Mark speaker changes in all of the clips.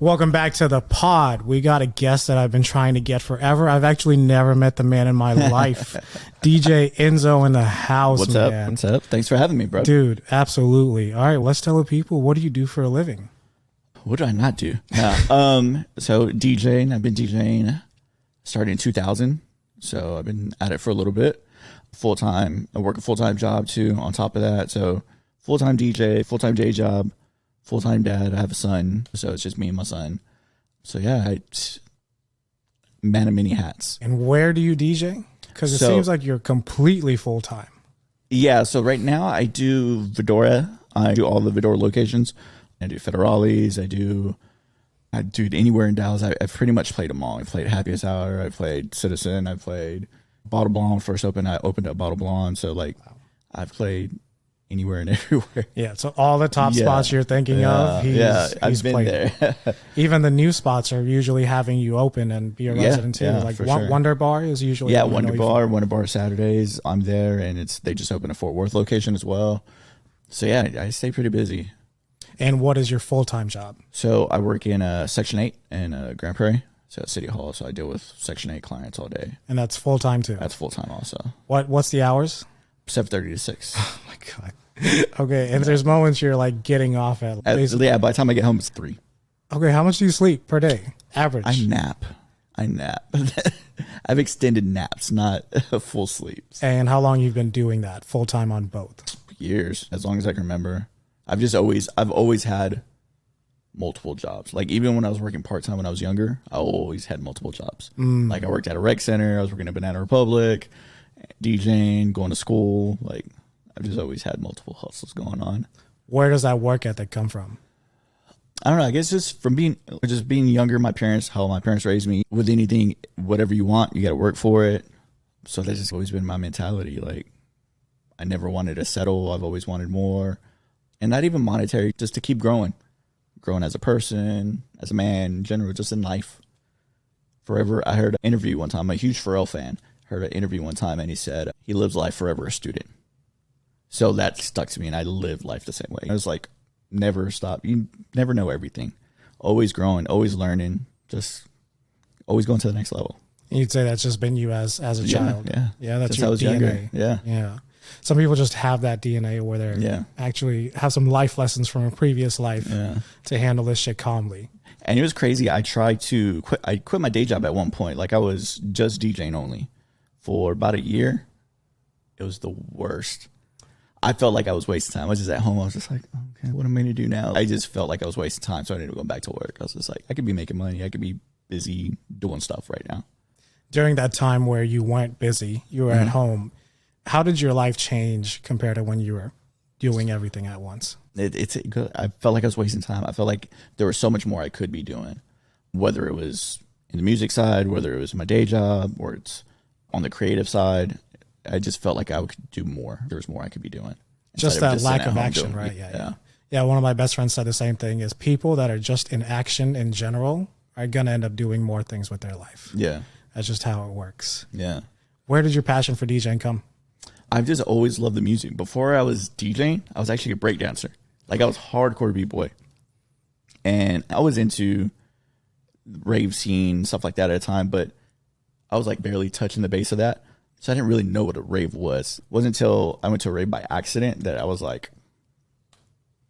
Speaker 1: Welcome back to the pod. We got a guest that I've been trying to get forever. I've actually never met the man in my life. DJ Inzo in the house.
Speaker 2: What's up? What's up? Thanks for having me, bro.
Speaker 1: Dude, absolutely. All right, let's tell the people, what do you do for a living?
Speaker 2: What do I not do? So DJing, I've been DJing starting in 2000. So I've been at it for a little bit. Full-time. I work a full-time job too on top of that. So full-time DJ, full-time day job, full-time dad. I have a son. So it's just me and my son. So yeah, man of many hats.
Speaker 1: And where do you DJ? Because it seems like you're completely full-time. Yeah.
Speaker 2: So right now I do Fedora. I do all the Fedora locations. I do Federales. I do anywhere in Dallas. I've pretty much played them all. I played Happiest Hour. I played Citizen. I played Bottle Blonde. First open, I opened up Bottle Blonde. So like, I've played anywhere and everywhere.
Speaker 1: Yeah. So all the top spots you're thinking of,
Speaker 2: I've been played there.
Speaker 1: Even the new spots are usually having you open and be a resident too. Like Wonder Bar is usually
Speaker 2: Wonder Bar Saturdays. I'm there, and they just opened a Fort Worth location as well. So yeah, I stay pretty busy.
Speaker 1: And what is your full-time job?
Speaker 2: So I work in Section 8 in Grand Prairie, so at City Hall. So I deal with Section 8 clients all day.
Speaker 1: And that's full-time too?
Speaker 2: That's full-time also.
Speaker 1: What's the hours?
Speaker 2: 7:30 to 6.
Speaker 1: Oh my God. Okay, and there's moments you're like getting off at
Speaker 2: by the time I get home, it's 3.
Speaker 1: Okay, how much do you sleep per day? Average?
Speaker 2: I nap. I've extended naps, not full sleeps.
Speaker 1: And how long you've been doing that full-time on both?
Speaker 2: Years, as long as I can remember. I've always had multiple jobs. Like even when I was working part-time when I was younger, I always had multiple jobs. Like I worked at a rec center, I was working at Banana Republic, DJing, going to school. Like I've just always had multiple hustles going on.
Speaker 1: Where does that work ethic come from?
Speaker 2: I don't know. I guess just from being younger, how my parents raised me. With anything, whatever you want, you got to work for it. So that's just always been my mentality. Like I never wanted to settle. I've always wanted more. And not even monetary, just to keep growing as a person, as a man, in general, just in life. Forever. I heard an interview one time. I'm a huge Pharrell fan. Heard an interview one time, and he said he lives life forever a student. So that stuck to me, and I live life the same way. I was like, never stop. You never know everything. Always growing, always learning, just always going to the next level.
Speaker 1: And you'd say that's just been you as a child.
Speaker 2: Yeah.
Speaker 1: That's
Speaker 2: since
Speaker 1: your
Speaker 2: I was
Speaker 1: DNA.
Speaker 2: Younger.
Speaker 1: Yeah. Some people just have that DNA where they're actually have some life lessons from a previous life to handle this shit calmly. And
Speaker 2: it was crazy. I tried to quit. I quit my day job at one point. Like I was just DJing only for about a year. It was the worst. I felt like I was wasting time. I was just at home. I was just like, okay, what am I going to do now? I just felt like I was wasting time. So I ended up going back to work. I was just like, I could be making money. I could be busy doing stuff right now.
Speaker 1: During that time where you weren't busy, you were at home. How did your life change compared to when you were doing everything at once?
Speaker 2: I felt like I was wasting time. I felt like there was so much more I could be doing, whether it was in the music side, whether it was my day job, or it's on the creative side. I just felt like I could do more. There was more I could be doing.
Speaker 1: Just that lack of action, right? Yeah. One of my best friends said the same thing, is people that are just in action in general are going to end up doing more things with their life.
Speaker 2: Yeah.
Speaker 1: That's just how it works.
Speaker 2: Yeah.
Speaker 1: Where did your passion for DJing come?
Speaker 2: I've just always loved the music. Before I was DJing, I was actually a breakdancer. Like I was hardcore B-boy. And I was into rave scene, stuff like that at a time, but I was like barely touching the base of that. So I didn't really know what a rave was. It wasn't until I went to a rave by accident that I was like,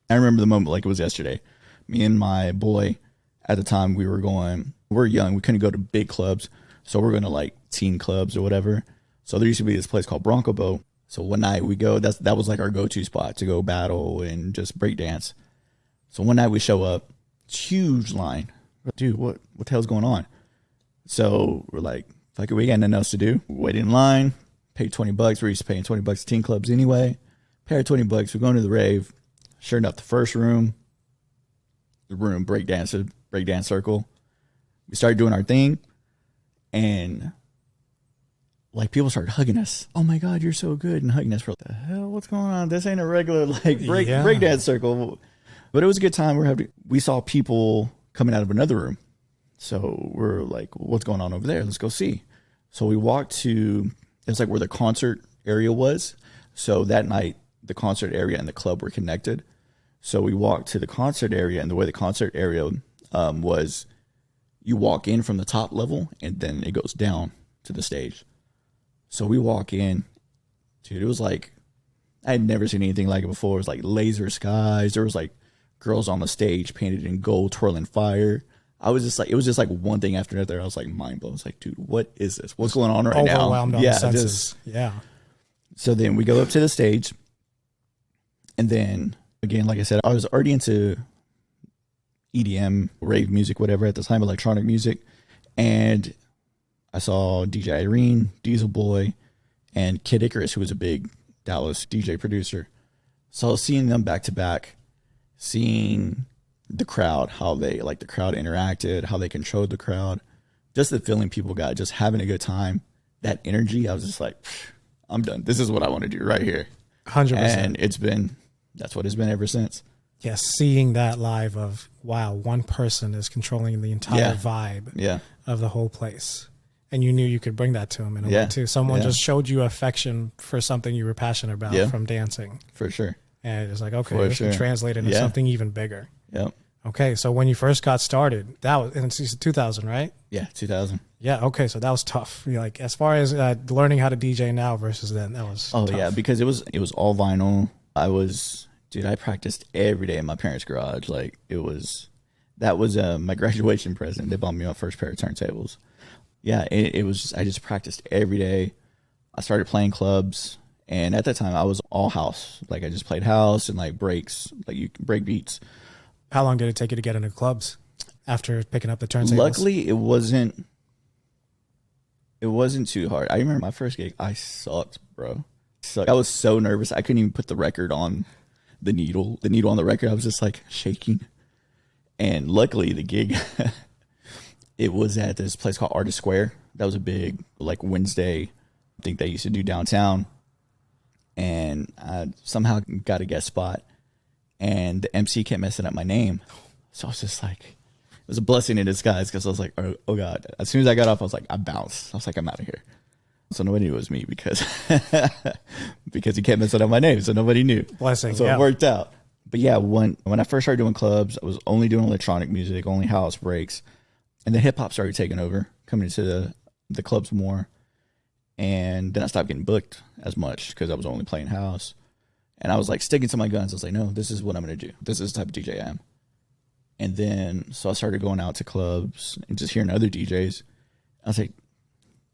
Speaker 2: I remember the moment like it was yesterday. Me and my boy at the time, we're young. We couldn't go to big clubs. So we're going to like teen clubs or whatever. So there used to be this place called Bronco Boat. So one night we go, that was like our go-to spot to go battle and just break dance. So one night we show up, huge line. Dude, what the hell's going on? So we're like, fuck it, we got nothing else to do. Wait in line, pay $20. We're used to paying $20 to teen clubs anyway. Pay our $20. We're going to the rave. Sure enough, the first room, breakdance circle. We started doing our thing, and like people started hugging us. Oh my God, you're so good, and hugging us for what the hell? What's going on? This ain't a regular like breakdance circle. But it was a good time. We saw people coming out of another room, so we're like, what's going on over there? Let's go see. So we walked to, it's like where the concert area was. So that night, the concert area and the club were connected. So we walked to the concert area, and the way the concert area was you walk in from the top level and then it goes down to the stage. So we walk in, dude, it was like, I had never seen anything like it before. It was like laser skies. There was like girls on the stage painted in gold, twirling fire. I was just like, it was just like one thing after another. I was like mind blown. I was like, dude, what is this? What's going on right now?
Speaker 1: Overwhelmed on the senses. Yeah.
Speaker 2: So then we go up to the stage. And then again, like I said, I was already into EDM, rave music, whatever at the time, electronic music. And I saw DJ Irene, Diesel Boy, and Kid Icarus, who was a big Dallas DJ producer. So seeing them back to back, seeing the crowd, how they like the crowd interacted, how they controlled the crowd, just the feeling people got, just having a good time, that energy, I was just like, I'm done. This is what I want to do right here.
Speaker 1: 100%.
Speaker 2: And that's what it's been ever since.
Speaker 1: Yeah, seeing that live of, wow, one person is controlling the entire vibe of the whole place. And you knew you could bring that to him in a way too. Someone just showed you affection for something you were passionate about from dancing.
Speaker 2: For sure.
Speaker 1: And it's like, okay, this can translate into something even bigger.
Speaker 2: Yep.
Speaker 1: Okay, so when you first got started, that was in 2000, right?
Speaker 2: Yeah, 2000.
Speaker 1: Yeah, okay, so that was tough. Like as far as learning how to DJ now versus then, that was tough.
Speaker 2: Yeah, because it was all vinyl. I practiced every day in my parents' garage. Like that was my graduation present. They bought me my first pair of turntables. Yeah, it was I just practiced every day. I started playing clubs, and at that time I was all house. Like I just played house and like breaks, like you break beats.
Speaker 1: How long did it take you to get into clubs after picking up the turntables?
Speaker 2: Luckily, it wasn't too hard. I remember my first gig, I sucked, bro. I was so nervous. I couldn't even put the record on the needle on the record. I was just like shaking. And luckily the gig, it was at this place called Artist Square. That was a big, like Wednesday, I think they used to do downtown. And I somehow got a guest spot. And the MC kept messing up my name. So I was just like, it was a blessing in disguise because I was like, oh God. As soon as I got off, I was like, I bounced. I was like, I'm out of here. So nobody knew it was me because he kept messing up my name. So nobody knew.
Speaker 1: Blessing.
Speaker 2: So it worked out. But yeah, when I first started doing clubs, I was only doing electronic music, only house breaks. And then hip hop started taking over, coming into the clubs more. And then I stopped getting booked as much because I was only playing house. And I was like sticking to my guns. I was like, no, this is what I'm going to do. This is the type of DJ I am. And then, so I started going out to clubs and just hearing other DJs. I was like,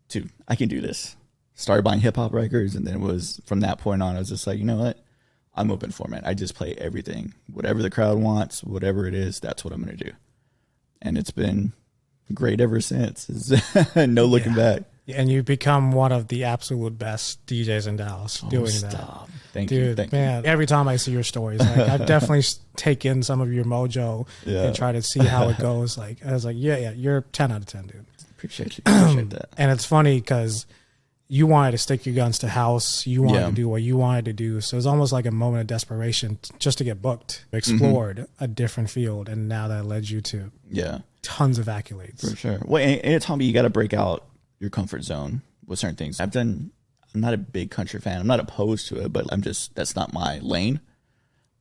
Speaker 2: dude, I can do this. Started buying hip hop records. And then it was from that point on, I was just like, you know what? I'm open for it. I just play everything. Whatever the crowd wants, whatever it is, that's what I'm going to do. And it's been great ever since. No looking back.
Speaker 1: And you've become one of the absolute best DJs in Dallas doing that.
Speaker 2: Thank you.
Speaker 1: Dude, man, every time I see your stories, like, I've definitely taken some of your mojo and try to see how it goes. Like, I was like, yeah, you're 10 out of 10, dude.
Speaker 2: Appreciate you. Appreciate that.
Speaker 1: And it's funny because you wanted to stick your guns to house. You wanted to do what you wanted to do. So it was almost like a moment of desperation just to get booked. Explored a different field. And now that led you to tons of accolades.
Speaker 2: For sure. Well, and it's me, you got to break out your comfort zone with certain things. I'm not a big country fan. I'm not opposed to it, but that's not my lane.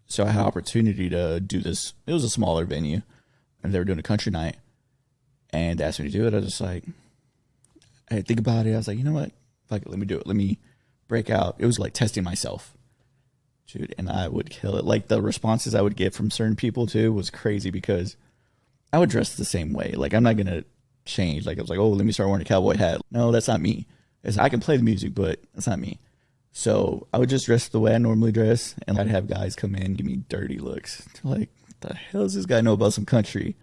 Speaker 2: So I had opportunity to do this. It was a smaller venue and they were doing a country night and they asked me to do it. I was just like, I had to think about it. I was like, you know what? Like, let me do it. Let me break out. It was like testing myself, dude. And I would kill it. Like the responses I would get from certain people too was crazy because I would dress the same way. Like I'm not going to change. Like I was like, oh, let me start wearing a cowboy hat. No, that's not me. I can play the music, but that's not me. So I would just dress the way I normally dress, and I'd have guys come in and give me dirty looks. Like, what the hell does this guy know about some country?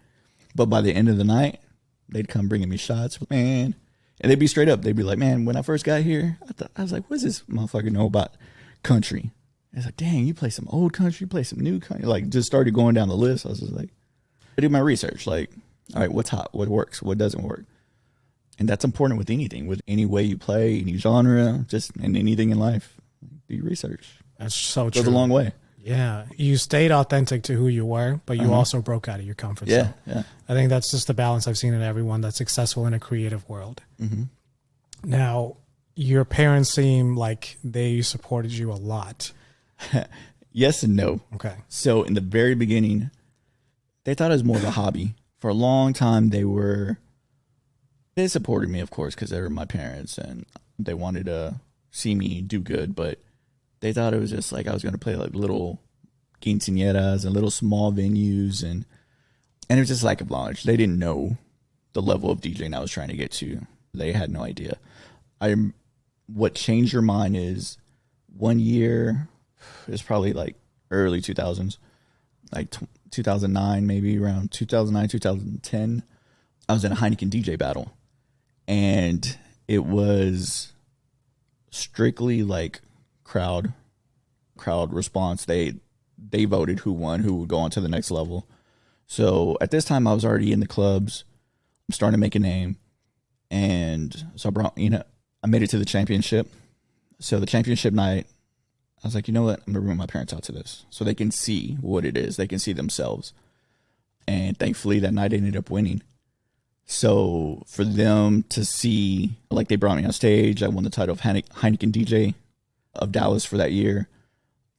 Speaker 2: But by the end of the night, they'd come bringing me shots, man. And they'd be straight up. They'd be like, man, when I first got here, I was like, what does this motherfucker know about country? I was like, dang, you play some old country, you play some new country. Like, just started going down the list. I was just like, I do my research. Like, all right, what's hot? What works? What doesn't work? And that's important with anything, with any way you play, any genre, just in anything in life. Do your research.
Speaker 1: That's so true.
Speaker 2: Goes a long way.
Speaker 1: Yeah. You stayed authentic to who you were, but you also broke out of your comfort zone.
Speaker 2: Yeah.
Speaker 1: I think that's just the balance I've seen in everyone that's successful in a creative world. Mm-hmm. Now, your parents seem like they supported you a lot.
Speaker 2: Yes and no.
Speaker 1: Okay.
Speaker 2: So in the very beginning, they thought it was more of a hobby for a long time, they supported me, of course, because they were my parents and they wanted to see me do good, but they thought it was just like I was going to play like little quinceañeras and little small venues, and it was just lack of knowledge. They didn't know the level of DJing I was trying to get to. They had no idea. What changed your mind is one year, it's probably like early 2000s, like 2009, maybe around 2009, 2010. I was in a Heineken DJ battle, and it was strictly like crowd response. They voted who won, who would go on to the next level. So at this time, I was already in the clubs. I'm starting to make a name. And so I made it to the championship. So the championship night, I was like, you know what? I'm going to bring my parents out to this so they can see what it is. They can see themselves. And thankfully, that night I ended up winning. So for them to see, like, they brought me on stage. I won the title of Heineken DJ of Dallas for that year.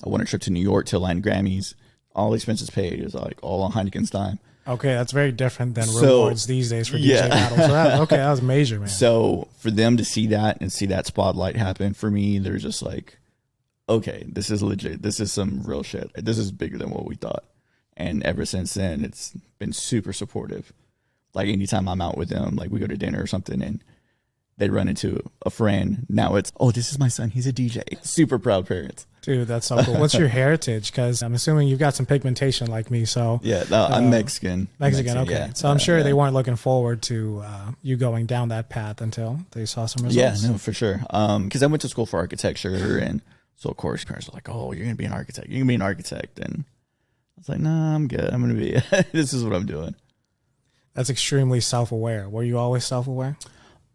Speaker 2: I won a trip to New York to align Grammys. All expenses paid. It was like all on Heineken's dime.
Speaker 1: Okay, that's very different than rewards these days for DJ battles. So that was major, man.
Speaker 2: So for them to see that and see that spotlight happen, for me, they're just like, okay, this is legit. This is some real shit. This is bigger than what we thought. And ever since then, it's been super supportive. Like anytime I'm out with them, like we go to dinner or something and they run into a friend. Now it's, oh, this is my son. He's a DJ. Super proud parents.
Speaker 1: Dude, that's so cool. What's your heritage? Because I'm assuming you've got some pigmentation like me. So
Speaker 2: yeah, no, I'm Mexican.
Speaker 1: Mexican, okay. Yeah, so I'm sure they weren't looking forward to you going down that path until they saw some results.
Speaker 2: Yeah, no, for sure. Because I went to school for architecture, and so of course parents are like, "Oh, you're gonna be an architect. You're gonna be an architect." And I was like, "Nah, I'm good. I'm gonna be. This is what I'm doing."
Speaker 1: That's extremely self-aware. Were you always self-aware?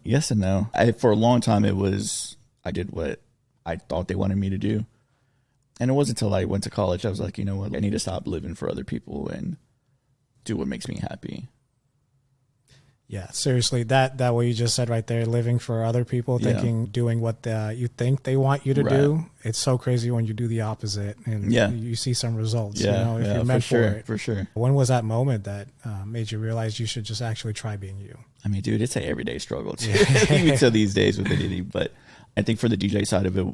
Speaker 2: Yes and no. For a long time, I did what I thought they wanted me to do. And it wasn't until I went to college, I was like, you know what? I need to stop living for other people and do what makes me happy.
Speaker 1: Yeah, seriously, that what you just said right there, living for other people, doing what you think they want you to do. It's so crazy when you do the opposite and you see some results.
Speaker 2: Yeah,
Speaker 1: if you're meant for it.
Speaker 2: For sure.
Speaker 1: When was that moment that made you realize you should just actually try being you?
Speaker 2: I mean, dude, it's an everyday struggle too. Even till these days with it. But I think for the DJ side of it,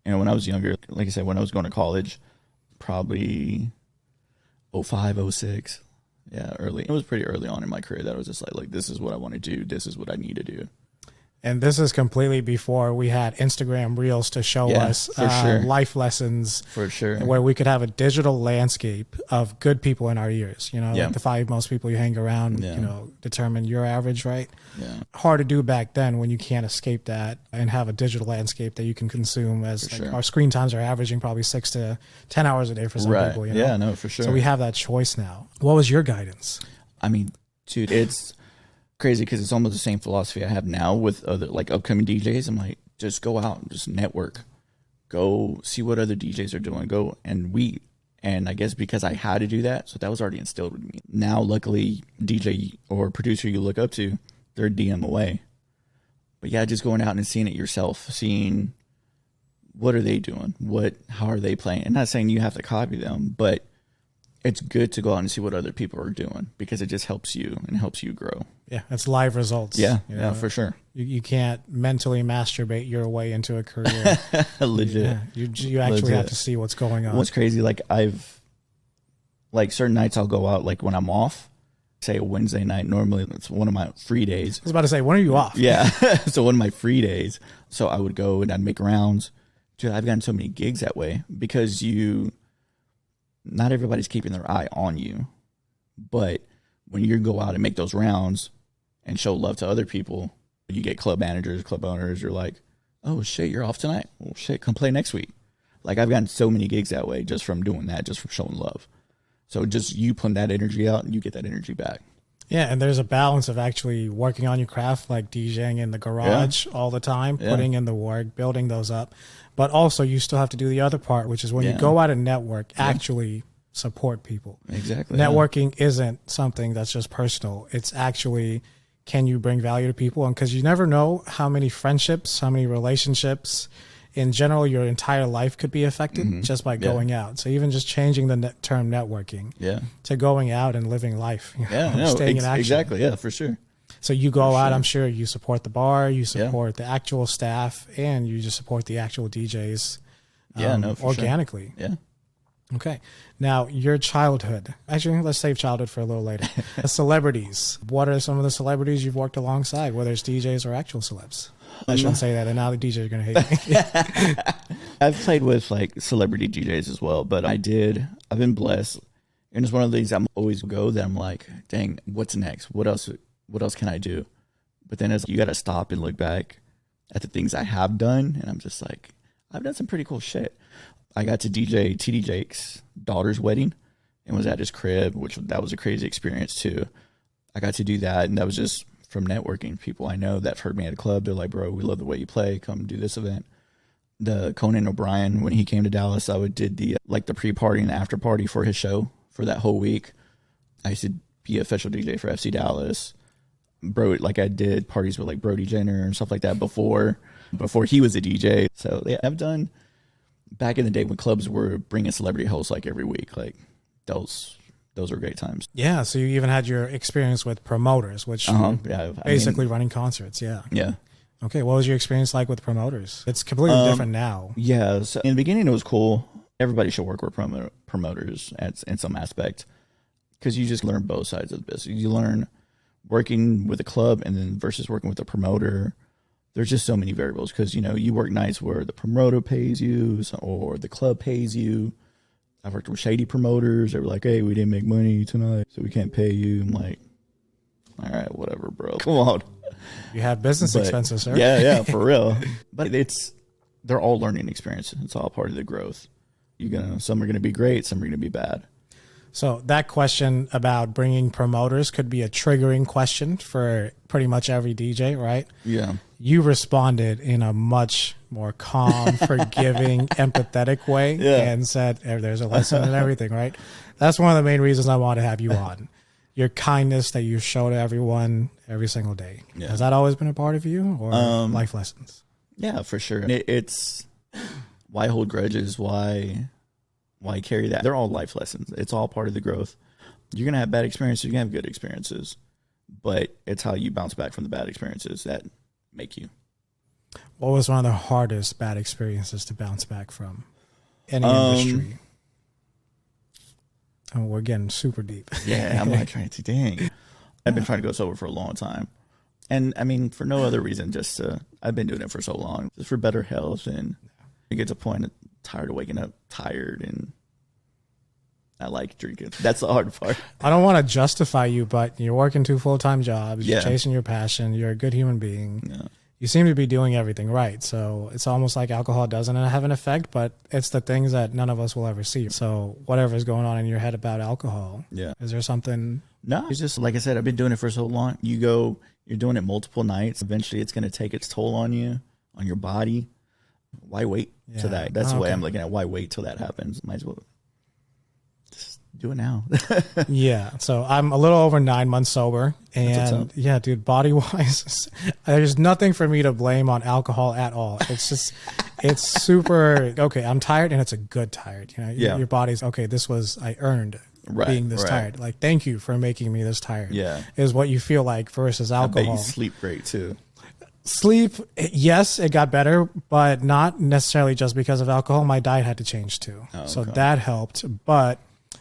Speaker 2: when I was younger, like I said, when I was going to college, probably 05, 06. Yeah, early. It was pretty early on in my career that I was just like, this is what I want to do. This is what I need to do.
Speaker 1: And this is completely before we had Instagram Reels to show us life lessons.
Speaker 2: For sure.
Speaker 1: Where we could have a digital landscape of good people in our ears. Like the 5 most people you hang around, determine your average, right?
Speaker 2: Yeah.
Speaker 1: Hard to do back then when you can't escape that and have a digital landscape that you can consume as our screen times are averaging probably 6 to 10 hours a day for some people.
Speaker 2: Yeah, no, for sure.
Speaker 1: So we have that choice now. What was your guidance?
Speaker 2: I mean, dude, it's crazy because it's almost the same philosophy I have now with other like upcoming DJs. I'm like, just go out and just network, go see what other DJs are doing, and I guess because I had to do that, so that was already instilled with me. Now, luckily, DJ or producer you look up to, they're a DM away. But yeah, just going out and seeing it yourself, seeing what are they doing, how are they playing. And not saying you have to copy them, but it's good to go out and see what other people are doing because it just helps you and helps you grow.
Speaker 1: Yeah, it's live results.
Speaker 2: Yeah, for sure.
Speaker 1: You can't mentally masturbate your way into a career.
Speaker 2: Legit.
Speaker 1: Yeah, you actually have to see what's going on.
Speaker 2: What's crazy, like certain nights I'll go out, like when I'm off, say a Wednesday night, normally it's one of my free days.
Speaker 1: I was about to say, when are you off?
Speaker 2: Yeah, so one of my free days. So I would go and I'd make rounds. Dude, I've gotten so many gigs that way because not everybody's keeping their eye on you, but when you go out and make those rounds and show love to other people, you get club managers, club owners, you're like, oh shit, you're off tonight? Well shit, come play next week. Like I've gotten so many gigs that way just from doing that, just from showing love. So just you putting that energy out and you get that energy back.
Speaker 1: Yeah, and there's a balance of actually working on your craft, like DJing in the garage all the time, putting in the work, building those up. But also you still have to do the other part, which is when you go out and network, actually support people.
Speaker 2: Exactly.
Speaker 1: Networking isn't something that's just personal. It's actually, can you bring value to people? And because you never know how many friendships, how many relationships in general, your entire life could be affected just by going out. So even just changing the term networking to going out and living life, staying in action.
Speaker 2: Exactly. Yeah, for sure.
Speaker 1: So you go out, I'm sure you support the bar, you support the actual staff, and you just support the actual DJs organically.
Speaker 2: Sure. Yeah.
Speaker 1: Okay. Now, your childhood. Actually, let's save childhood for a little later. The celebrities. What are some of the celebrities you've worked alongside, whether it's DJs or actual celebs? I shouldn't say that, and now the DJs are going to hate me.
Speaker 2: I've played with like celebrity DJs as well, but I've been blessed. And it's one of these I'm always go that I'm like, dang, what's next? What else can I do? But then you got to stop and look back at the things I have done, and I'm just like, I've done some pretty cool shit. I got to DJ TD Jake's daughter's wedding and was at his crib, that was a crazy experience too. I got to do that, and that was just from networking. People I know that heard me at a club, they're like, bro, we love the way you play. Come do this event. The Conan O'Brien, when he came to Dallas, I did the pre-party and the after party for his show for that whole week. I used to be official DJ for FC Dallas. Bro, like I did parties with like Brody Jenner and stuff like that before he was a DJ. So yeah, I've done back in the day when clubs were bringing celebrity hosts like every week, like those were great times.
Speaker 1: Yeah. So you even had your experience with promoters, which basically running concerts. Yeah.
Speaker 2: Yeah.
Speaker 1: Okay. What was your experience like with promoters? It's completely different now.
Speaker 2: Yeah. So in the beginning, it was cool. Everybody should work with promoters in some aspect, because you just learn both sides of the business. You learn working with a club and then versus working with a promoter. There's just so many variables, because, you work nights where the promoter pays you or the club pays you. I've worked with shady promoters. They were like, hey, we didn't make money tonight, so we can't pay you. I'm like, all right, whatever, bro. Come on.
Speaker 1: You have business expenses, sir.
Speaker 2: Yeah, for real. But they're all learning experiences. It's all part of the growth. Some are going to be great. Some are going to be bad.
Speaker 1: So that question about bringing promoters could be a triggering question for pretty much every DJ, right?
Speaker 2: Yeah.
Speaker 1: You responded in a much more calm, forgiving, empathetic way and said, there's a lesson in everything, right? That's one of the main reasons I want to have you on. Your kindness that you show to everyone every single day. Yeah. Has that always been a part of you, or life lessons?
Speaker 2: Yeah, for sure. It's why hold grudges, why carry that? They're all life lessons. It's all part of the growth. You're going to have bad experiences. You're going to have good experiences. But it's how you bounce back from the bad experiences that make you.
Speaker 1: What was one of the hardest bad experiences to bounce back from? Any industry? Oh, we're getting super deep.
Speaker 2: Yeah, I'm like trying to dang. I've been trying to go sober for a long time. And I mean, for no other reason, I've been doing it for so long. Just for better health. And you get to a point tired of waking up tired, and I like drinking. That's the hard part.
Speaker 1: I don't want to justify you, but you're working 2 full-time jobs. You're chasing your passion. You're a good human being. Yeah. You seem to be doing everything right. So it's almost like alcohol doesn't have an effect, but it's the things that none of us will ever see. So whatever's going on in your head about alcohol, is there something?
Speaker 2: No, it's just, like I said, I've been doing it for so long. You're doing it multiple nights. Eventually it's going to take its toll on you, on your body. Why wait till that? That's the way I'm looking at. Why wait till that happens? Might as well just do it now.
Speaker 1: Yeah. So I'm a little over 9 months sober, and yeah, dude, body wise, there's nothing for me to blame on alcohol at all. It's just, it's super, okay, I'm tired, and it's a good tired. Your body's okay. I earned being this tired. Like, thank you for making me this tired.
Speaker 2: Yeah.
Speaker 1: Is what you feel like versus alcohol.
Speaker 2: I bet you sleep great too.
Speaker 1: Sleep, yes, it got better, but not necessarily just because of alcohol. My diet had to change too. So that helped. But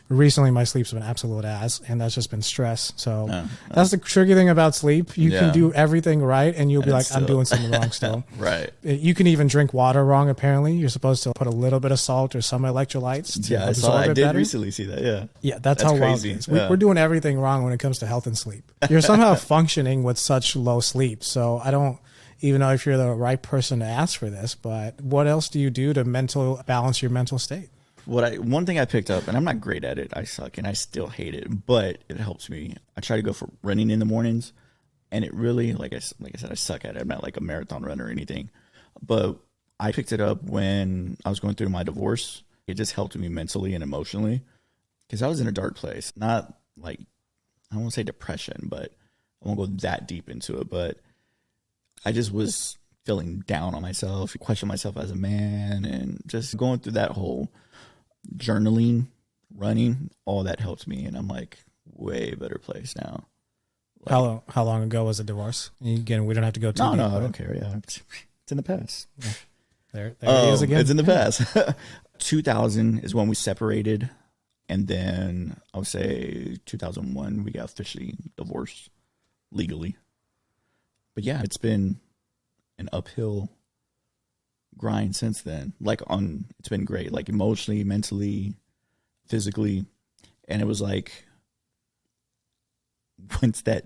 Speaker 1: recently my sleep's been absolute ass, and that's just been stress. So that's the tricky thing about sleep. You can do everything right, and you'll be like, I'm doing something wrong still.
Speaker 2: Right.
Speaker 1: You can even drink water wrong, apparently. You're supposed to put a little bit of salt or some electrolytes to absorb it better.
Speaker 2: I did recently see that, yeah.
Speaker 1: Yeah, that's how wild it is. We're doing everything wrong when it comes to health and sleep. You're somehow functioning with such low sleep. So I don't even know if you're the right person to ask for this, but what else do you do to balance your mental state?
Speaker 2: One thing I picked up, and I'm not great at it, I suck, and I still hate it, but it helps me. I try to go for running in the mornings, and it really, like I said, I suck at it. I'm not like a marathon runner or anything, but I picked it up when I was going through my divorce. It just helped me mentally and emotionally, because I was in a dark place. Not like, I don't want to say depression, but I won't go that deep into it, but I just was feeling down on myself, question myself as a man, and just going through that whole journaling, running, all that helped me. And I'm like, way better place now.
Speaker 1: Like, how long ago was the divorce? Again, we don't have to go too deep.
Speaker 2: No, I don't care. Yeah, it's in the past.
Speaker 1: Yeah. There it is again.
Speaker 2: It's in the past. 2000 is when we separated. And then I would say 2001, we got officially divorced legally. But yeah, it's been an uphill grind since then. It's been great, like emotionally, mentally, physically. And it was like, once that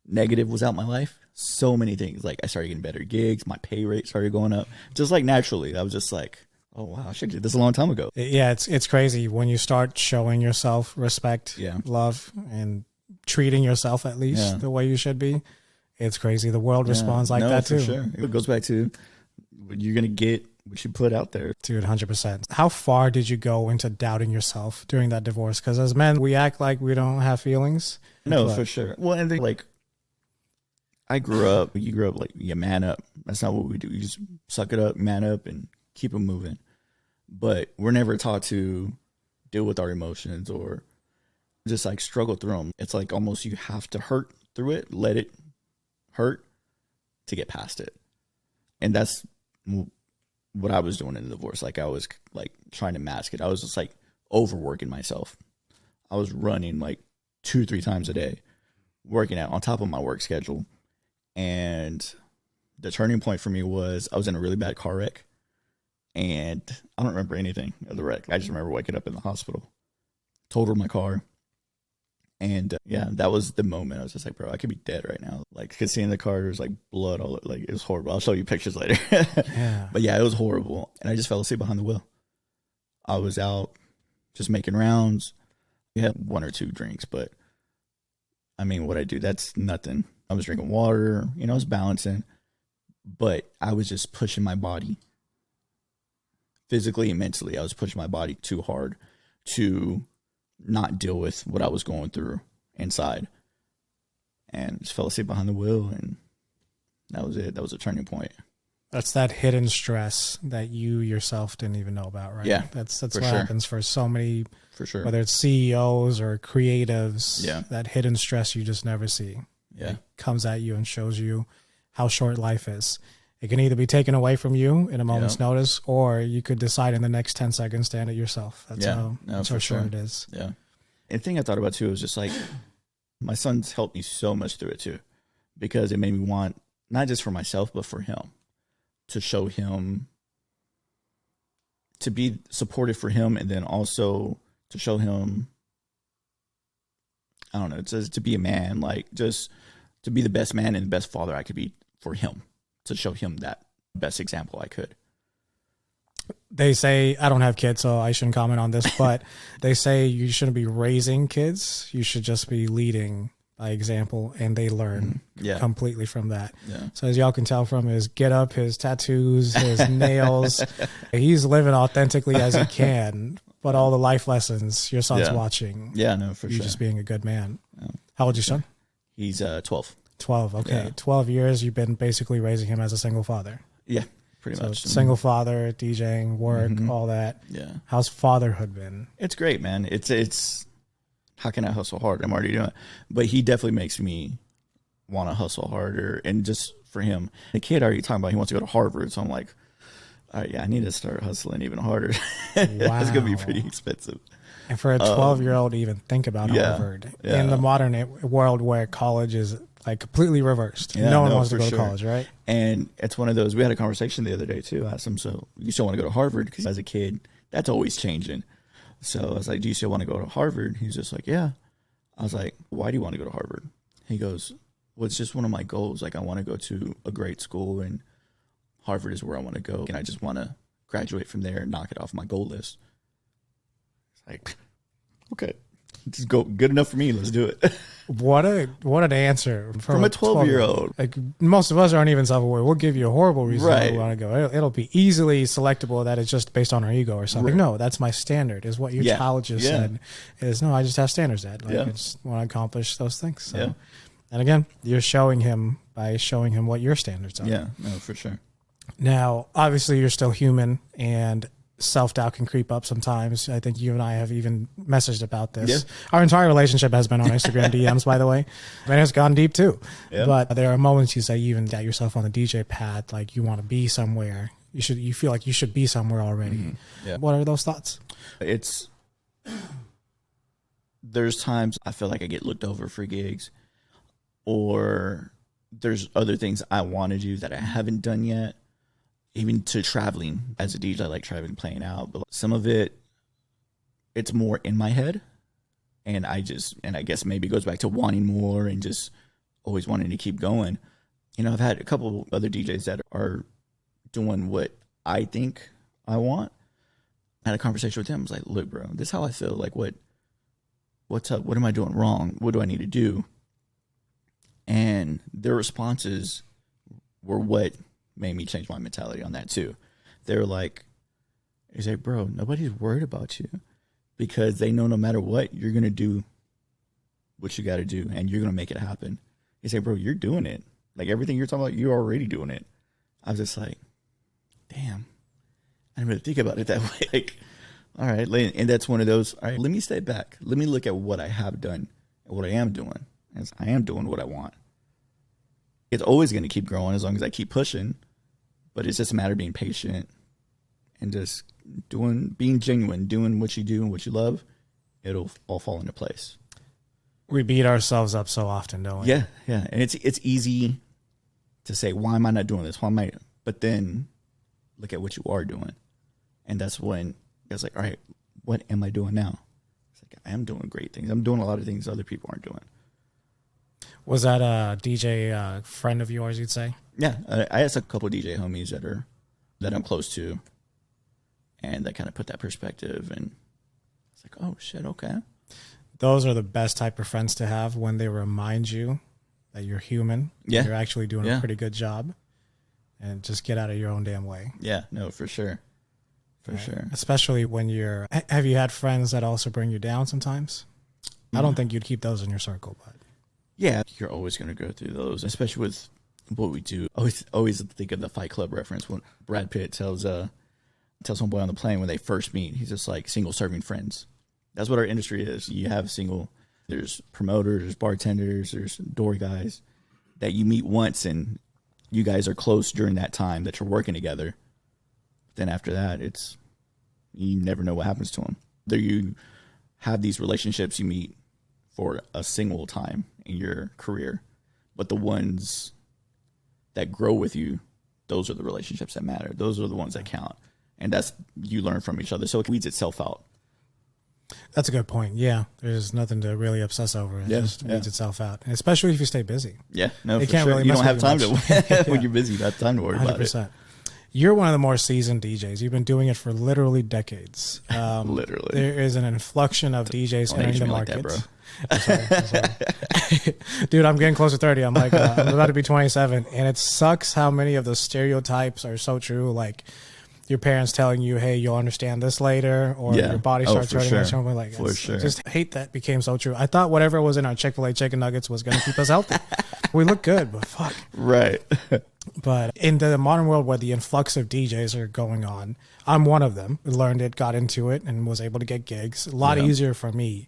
Speaker 2: negative was out my life, so many things. Like I started getting better gigs, my pay rate started going up, just like naturally. I was just like, oh wow, I should have did this a long time ago.
Speaker 1: Yeah, it's crazy when you start showing yourself respect, love, and treating yourself at least the way you should be. It's crazy. The world responds like that too.
Speaker 2: Sure. It goes back to you're gonna get what you put out there.
Speaker 1: Dude, 100%. How far did you go into doubting yourself during that divorce? Because as men, we act like we don't have feelings.
Speaker 2: No, for sure. Well, and then like you grew up like you man up. That's not what we do. You just suck it up, man up, and keep it moving. But we're never taught to deal with our emotions or just like struggle through them. It's like almost you have to hurt through it, let it hurt to get past it. And that's what I was doing in the divorce. Like I was like trying to mask it. I was just like overworking myself. I was running like 2-3 times a day, working out on top of my work schedule. And the turning point for me was I was in a really bad car wreck. And I don't remember anything of the wreck. I just remember waking up in the hospital, totaled my car. And that was the moment. I was just like, bro, I could be dead right now. Like, could see in the car, there was like blood all like, it was horrible. I'll show you pictures later. But yeah, it was horrible. And I just fell asleep behind the wheel. I was out just making rounds. We had 1 or 2 drinks, but I mean, what I do, that's nothing. I was drinking water, I was balancing, but I was just pushing my body physically and mentally. I was pushing my body too hard to not deal with what I was going through inside, and just fell asleep behind the wheel. And that was it. That was a turning point.
Speaker 1: That's that hidden stress that you yourself didn't even know about, right?
Speaker 2: Yeah,
Speaker 1: that's what happens for so many,
Speaker 2: for sure.
Speaker 1: Whether it's CEOs or creatives,
Speaker 2: yeah,
Speaker 1: that hidden stress you just never see.
Speaker 2: Yeah,
Speaker 1: it comes at you and shows you how short life is. It can either be taken away from you in a moment's notice, or you could decide in the next 10 seconds to end it yourself. That's how short it is.
Speaker 2: Yeah. And the thing I thought about too was just like, my son's helped me so much through it too, because it made me want, not just for myself, but for him, to show him, to be supportive for him, and then also to show him, I don't know, to be a man, like just to be the best man and the best father I could be for him, to show him that best example I could.
Speaker 1: They say, I don't have kids, so I shouldn't comment on this, but they say you shouldn't be raising kids. You should just be leading by example, and they learn completely from that. Yeah. So as y'all can tell from his get up, his tattoos, his nails, he's living authentically as he can, but all the life lessons your son's watching.
Speaker 2: Yeah, no, for
Speaker 1: you
Speaker 2: sure.
Speaker 1: just being a good man. Yeah. How old is your son?
Speaker 2: He's 12.
Speaker 1: 12, okay. Yeah. 12 years, you've been basically raising him as a single father.
Speaker 2: Yeah, pretty much.
Speaker 1: Single father, DJing, work, all that.
Speaker 2: Yeah.
Speaker 1: How's fatherhood been?
Speaker 2: It's great, man. It's how can I hustle hard? I'm already doing it. But he definitely makes me want to hustle harder. And just for him, the kid already talking about he wants to go to Harvard. So I'm like, all right, I need to start hustling even harder. Wow. It's going to be pretty expensive.
Speaker 1: And for a 12-year-old to even think about Harvard in the modern world where college is like completely reversed. No one wants to go to college, right?
Speaker 2: And it's one of those, we had a conversation the other day too. I asked him, so you still want to go to Harvard? Because as a kid, that's always changing. So I was like, do you still want to go to Harvard? He's just like, yeah. I was like, why do you want to go to Harvard? He goes, well, it's just one of my goals. Like I want to go to a great school, and Harvard is where I want to go. And I just want to graduate from there and knock it off my goal list. It's like, okay, just go good enough for me. Let's do it.
Speaker 1: What an answer
Speaker 2: from a 12-year-old.
Speaker 1: Like most of us aren't even self-aware. We'll give you a horrible reason why we want to go. It'll be easily selectable that it's just based on our ego or something. Right. No, that's my standard. Is what your child just said. Is no, I just have standards, Dad. Like I just want to accomplish those things. So. Yeah. And again, you're showing him by showing him what your standards are.
Speaker 2: Yeah, no, for sure.
Speaker 1: Now, obviously, you're still human, and self-doubt can creep up sometimes. I think you and I have even messaged about this. Yeah. Our entire relationship has been on Instagram DMs, by the way. And it's gone deep too. Yeah. But there are moments you say you even doubt yourself on the DJ path, like you want to be somewhere. You feel like you should be somewhere already. Mm-hmm. Yeah. What are those thoughts?
Speaker 2: There's times I feel like I get looked over for gigs, or there's other things I want to do that I haven't done yet. Even to traveling as a DJ, I like traveling, playing out. But some of it's more in my head. And I guess maybe it goes back to wanting more and just always wanting to keep going. You know, I've had a couple other DJs that are doing what I think I want. I had a conversation with them. I was like, look, bro, this is how I feel. Like, what's up? What am I doing wrong? What do I need to do? And their responses were what made me change my mentality on that too. They're like, they say, bro, nobody's worried about you, because they know no matter what, you're going to do what you got to do and you're going to make it happen. They say, bro, you're doing it. Like everything you're talking about, you're already doing it. I was just like, damn, I didn't really think about it that way. Like, all right. And that's one of those, all right, let me step back. Let me look at what I have done and what I am doing. As I am doing what I want. It's always going to keep growing as long as I keep pushing, but it's just a matter of being patient and just being genuine, doing what you do and what you love. It'll all fall into place.
Speaker 1: We beat ourselves up so often, don't we?
Speaker 2: Yeah, yeah. And it's easy to say, why am I not doing this? But then look at what you are doing. And that's when it's like, all right, what am I doing now? It's like, I am doing great things. I'm doing a lot of things other people aren't doing.
Speaker 1: Was that a DJ friend of yours, you'd say?
Speaker 2: Yeah, I have a couple of DJ homies that I'm close to, and that kind of put that perspective, and it's like, oh shit, okay.
Speaker 1: Those are the best type of friends to have, when they remind you that you're human. Yeah, you're actually doing a pretty good job, and just get out of your own damn way.
Speaker 2: Yeah, no, for sure, for sure.
Speaker 1: Especially when have you had friends that also bring you down sometimes? Mm-hmm. I don't think you'd keep those in your circle, but.
Speaker 2: Yeah, you're always going to go through those, especially with what we do. Always think of the Fight Club reference when Brad Pitt tells homeboy on the plane when they first meet, he's just like, single serving friends. That's what our industry is. You have there's promoters, there's bartenders, there's door guys that you meet once and you guys are close during that time that you're working together. Then after that, you never know what happens to them. There you have these relationships you meet for a single time in your career, but the ones that grow with you, those are the relationships that matter. Those are the ones that count, and that's, you learn from each other, so it weeds itself out.
Speaker 1: That's a good point. Yeah, there's nothing to really obsess over. It just weeds itself out, and especially if you stay busy.
Speaker 2: Yeah, no, for sure. Really, you don't have time to when you're busy. You don't have time to worry 100%. About it.
Speaker 1: You're one of the more seasoned DJs. You've been doing it for literally decades.
Speaker 2: Literally,
Speaker 1: there is an influx of DJs entering the market.
Speaker 2: Like that, bro.
Speaker 1: I'm sorry. Dude, I'm getting close to 30. I'm like, I'm about to be 27, and it sucks how many of the stereotypes are so true. Like your parents telling you, "Hey, you'll understand this later," or your body starts hurting. Or something like that. I just hate that became so true. I thought whatever was in our Chick-fil-A chicken nuggets was going to keep us healthy. We look good, but fuck.
Speaker 2: Right.
Speaker 1: But in the modern world where the influx of DJs are going on, I'm one of them. Learned it, got into it, and was able to get gigs. A lot easier for me.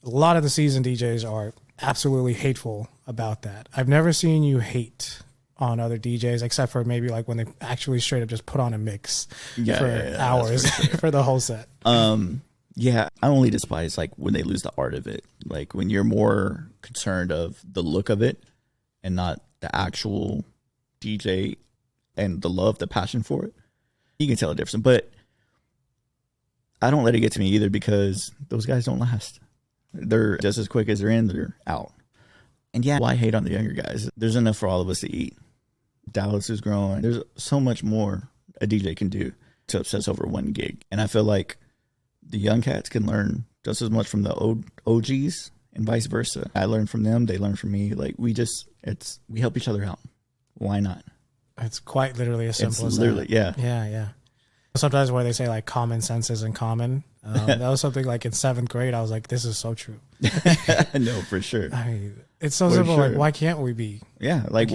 Speaker 1: A lot of the seasoned DJs are absolutely hateful about that. I've never seen you hate on other DJs, except for maybe like when they actually straight up just put on a mix for hours for the whole set.
Speaker 2: Yeah, I only despise like when they lose the art of it. Like when you're more concerned of the look of it and not the actual DJ and the love, the passion for it. You can tell the difference. But I don't let it get to me either, because those guys don't last. They're just as quick as they're in, they're out. And yeah, why hate on the younger guys? There's enough for all of us to eat. Dallas is growing. There's so much more a DJ can do to obsess over one gig. And I feel like the young cats can learn just as much from the OGs and vice versa. I learn from them, they learn from me. Like we help each other out. Why not?
Speaker 1: It's quite literally as simple as
Speaker 2: literally,
Speaker 1: that. Yeah. Sometimes where they say like common sense isn't common. That was something like in 7th grade. I was like, this is so true.
Speaker 2: No, for sure.
Speaker 1: I mean, it's so simple. Sure. Like, why can't we be?
Speaker 2: Yeah. Like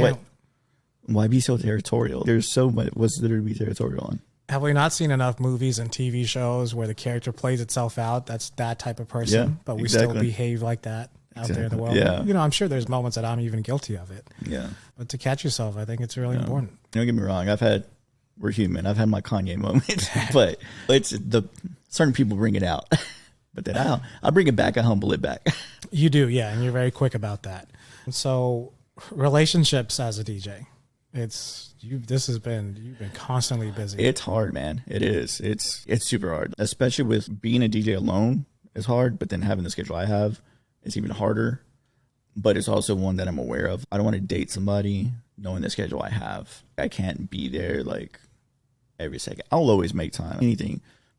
Speaker 2: Why be so territorial? There's so much. What's there to be territorial on?
Speaker 1: Have we not seen enough movies and TV shows where the character plays itself out? That's that type of person, but we still behave like that out there in the world.
Speaker 2: Yeah.
Speaker 1: You know, I'm sure there's moments that I'm even guilty of it.
Speaker 2: Yeah.
Speaker 1: But to catch yourself, I think it's really important.
Speaker 2: Don't get me wrong. We're human. I've had my Kanye moments, but it's certain people bring it out. But then I'll bring it back. I humble it back.
Speaker 1: You do, yeah, and you're very quick about that. So relationships as a DJ, you've been constantly busy.
Speaker 2: It's hard, man. It is. It's super hard, especially with being a DJ alone. It's hard, but then having the schedule I have, it's even harder. But it's also one that I'm aware of. I don't want to date somebody knowing the schedule I have. I can't be there like every second. I'll always make time.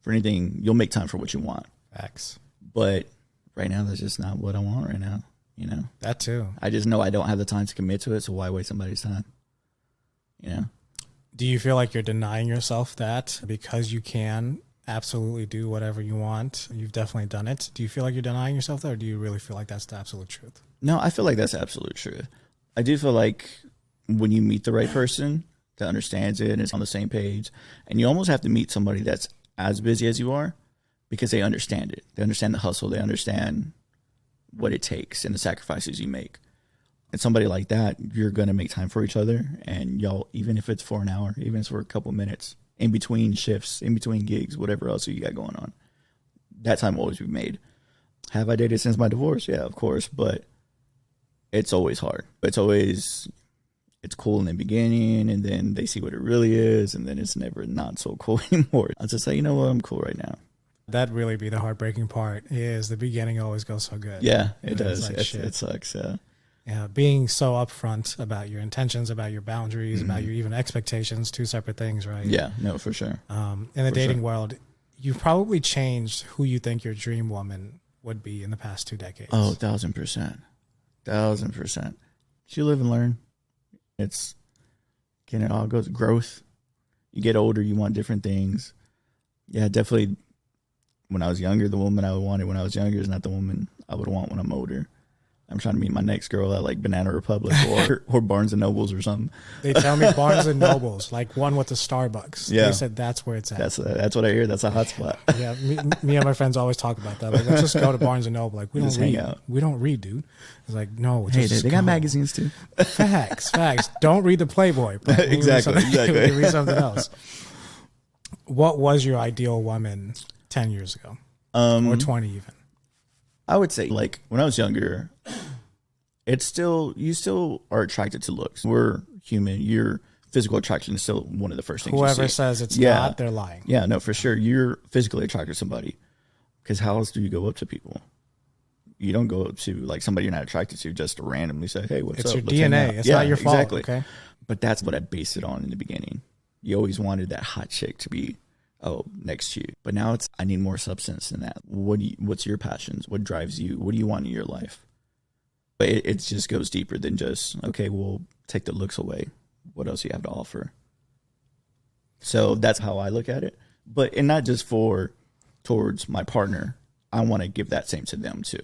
Speaker 2: For anything, you'll make time for what you want.
Speaker 1: Facts.
Speaker 2: But right now, that's just not what I want right now. You know?
Speaker 1: That too.
Speaker 2: I just know I don't have the time to commit to it, so why waste somebody's time? You know?
Speaker 1: Do you feel like you're denying yourself that because you can absolutely do whatever you want? You've definitely done it. Do you feel like you're denying yourself that, or do you really feel like that's the absolute truth?
Speaker 2: No, I feel like that's absolute truth. I do feel like when you meet the right person that understands it and is on the same page, and you almost have to meet somebody that's as busy as you are because they understand it. They understand the hustle. They understand what it takes and the sacrifices you make. And somebody like that, you're going to make time for each other. And y'all, even if it's for an hour, even if it's for a couple minutes, in between shifts, in between gigs, whatever else you got going on, that time will always be made. Have I dated since my divorce? Yeah, of course. But it's always hard. It's cool in the beginning, and then they see what it really is, and then it's never not so cool anymore. I'll just say, you know what, I'm cool right now.
Speaker 1: That'd really be the heartbreaking part, is the beginning always goes so good.
Speaker 2: Yeah, it does. Like, it sucks, yeah.
Speaker 1: Yeah, being so upfront about your intentions, about your boundaries, about your even expectations, two separate things, right?
Speaker 2: Yeah, no, for sure.
Speaker 1: In the dating world, you've probably changed who you think your dream woman would be in the past 2 decades.
Speaker 2: Oh, 1,000%. 1,000%. You live and learn. It all goes growth. You get older, you want different things. Yeah, definitely. When I was younger, the woman I wanted when I was younger is not the woman I would want when I'm older. I'm trying to meet my next girl at like Banana Republic or Barnes and Nobles or something.
Speaker 1: They tell me Barnes and Nobles, like one with the Starbucks. Yeah. They said that's where it's at.
Speaker 2: That's what I hear. That's a hot spot.
Speaker 1: Yeah, me and my friends always talk about that. Like, let's just go to Barnes and Noble. Like, we don't read. We don't read, dude. It's like, no.
Speaker 2: Hey, they got magazines too.
Speaker 1: Facts. Don't read the Playboy.
Speaker 2: Exactly.
Speaker 1: Read something else. What was your ideal woman 10 years ago? Or 20 even?
Speaker 2: I would say, like, when I was younger, you still are attracted to looks. We're human. Your physical attraction is still one of the first things you see.
Speaker 1: Whoever says it's not, they're lying.
Speaker 2: Yeah, no, for sure. You're physically attracted to somebody. Because how else do you go up to people? You don't go up to, like, somebody you're not attracted to just to randomly say, hey, what's up?
Speaker 1: It's your DNA. It's not your fault.
Speaker 2: Exactly.
Speaker 1: Okay?
Speaker 2: But that's what I based it on in the beginning. You always wanted that hot chick to be next to you. But now I need more substance than that. What's your passions? What drives you? What do you want in your life? But it just goes deeper than just, okay, we'll take the looks away. What else do you have to offer? So that's how I look at it. And not just towards my partner. I want to give that same to them too.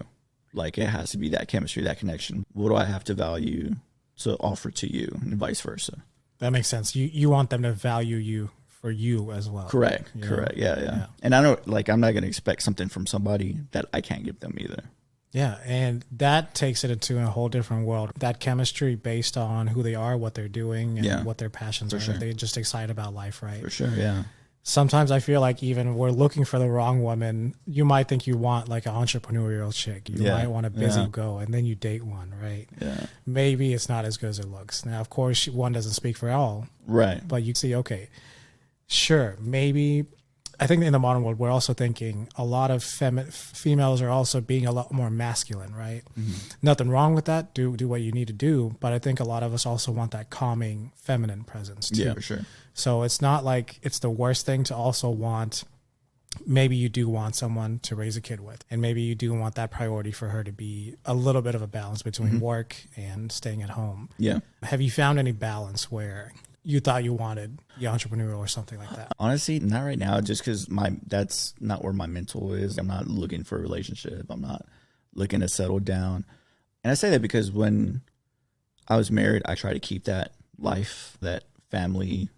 Speaker 2: Like, it has to be that chemistry, that connection. What do I have to value to offer to you, and vice versa?
Speaker 1: That makes sense. You want them to value you for you as well.
Speaker 2: Correct. Yeah. And I'm not going to expect something from somebody that I can't give them either.
Speaker 1: Yeah, and that takes it into a whole different world. That chemistry based on who they are, what they're doing, and what their passions are. Sure. They're just excited about life, right?
Speaker 2: For sure, yeah.
Speaker 1: Sometimes I feel like even we're looking for the wrong woman. You might think you want like an entrepreneurial chick. You might want a busy go, and then you date one, right?
Speaker 2: Yeah.
Speaker 1: Maybe it's not as good as it looks. Now, of course, one doesn't speak for all.
Speaker 2: Right.
Speaker 1: But you see, okay, sure, maybe. I think in the modern world, we're also thinking a lot of females are also being a lot more masculine, right? Mm-hmm. Nothing wrong with that. Do what you need to do. But I think a lot of us also want that calming feminine presence too.
Speaker 2: Yeah, for sure.
Speaker 1: So it's not like it's the worst thing to also want. Maybe you do want someone to raise a kid with, and maybe you do want that priority for her to be a little bit of a balance between work and staying at home.
Speaker 2: Yeah.
Speaker 1: Have you found any balance where you thought you wanted the entrepreneurial or something like that?
Speaker 2: Honestly, not right now, just because that's not where my mental is. I'm not looking for a relationship. I'm not looking to settle down. And I say that because when I was married, I tried to keep that life, that family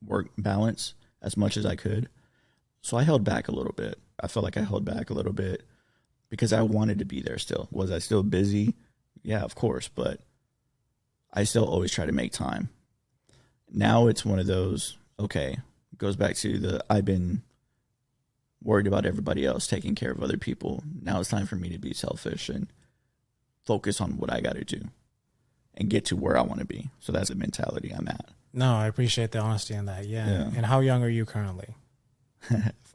Speaker 2: work balance as much as I could. So I held back a little bit. I felt like I held back a little bit because I wanted to be there still. Was I still busy? Yeah, of course, but I still always try to make time. Now it's one of those, okay, goes back to I've been worried about everybody else, taking care of other people. Now it's time for me to be selfish and focus on what I got to do and get to where I want to be. So that's the mentality I'm at.
Speaker 1: No, I appreciate the honesty in that. Yeah. And how young are you currently?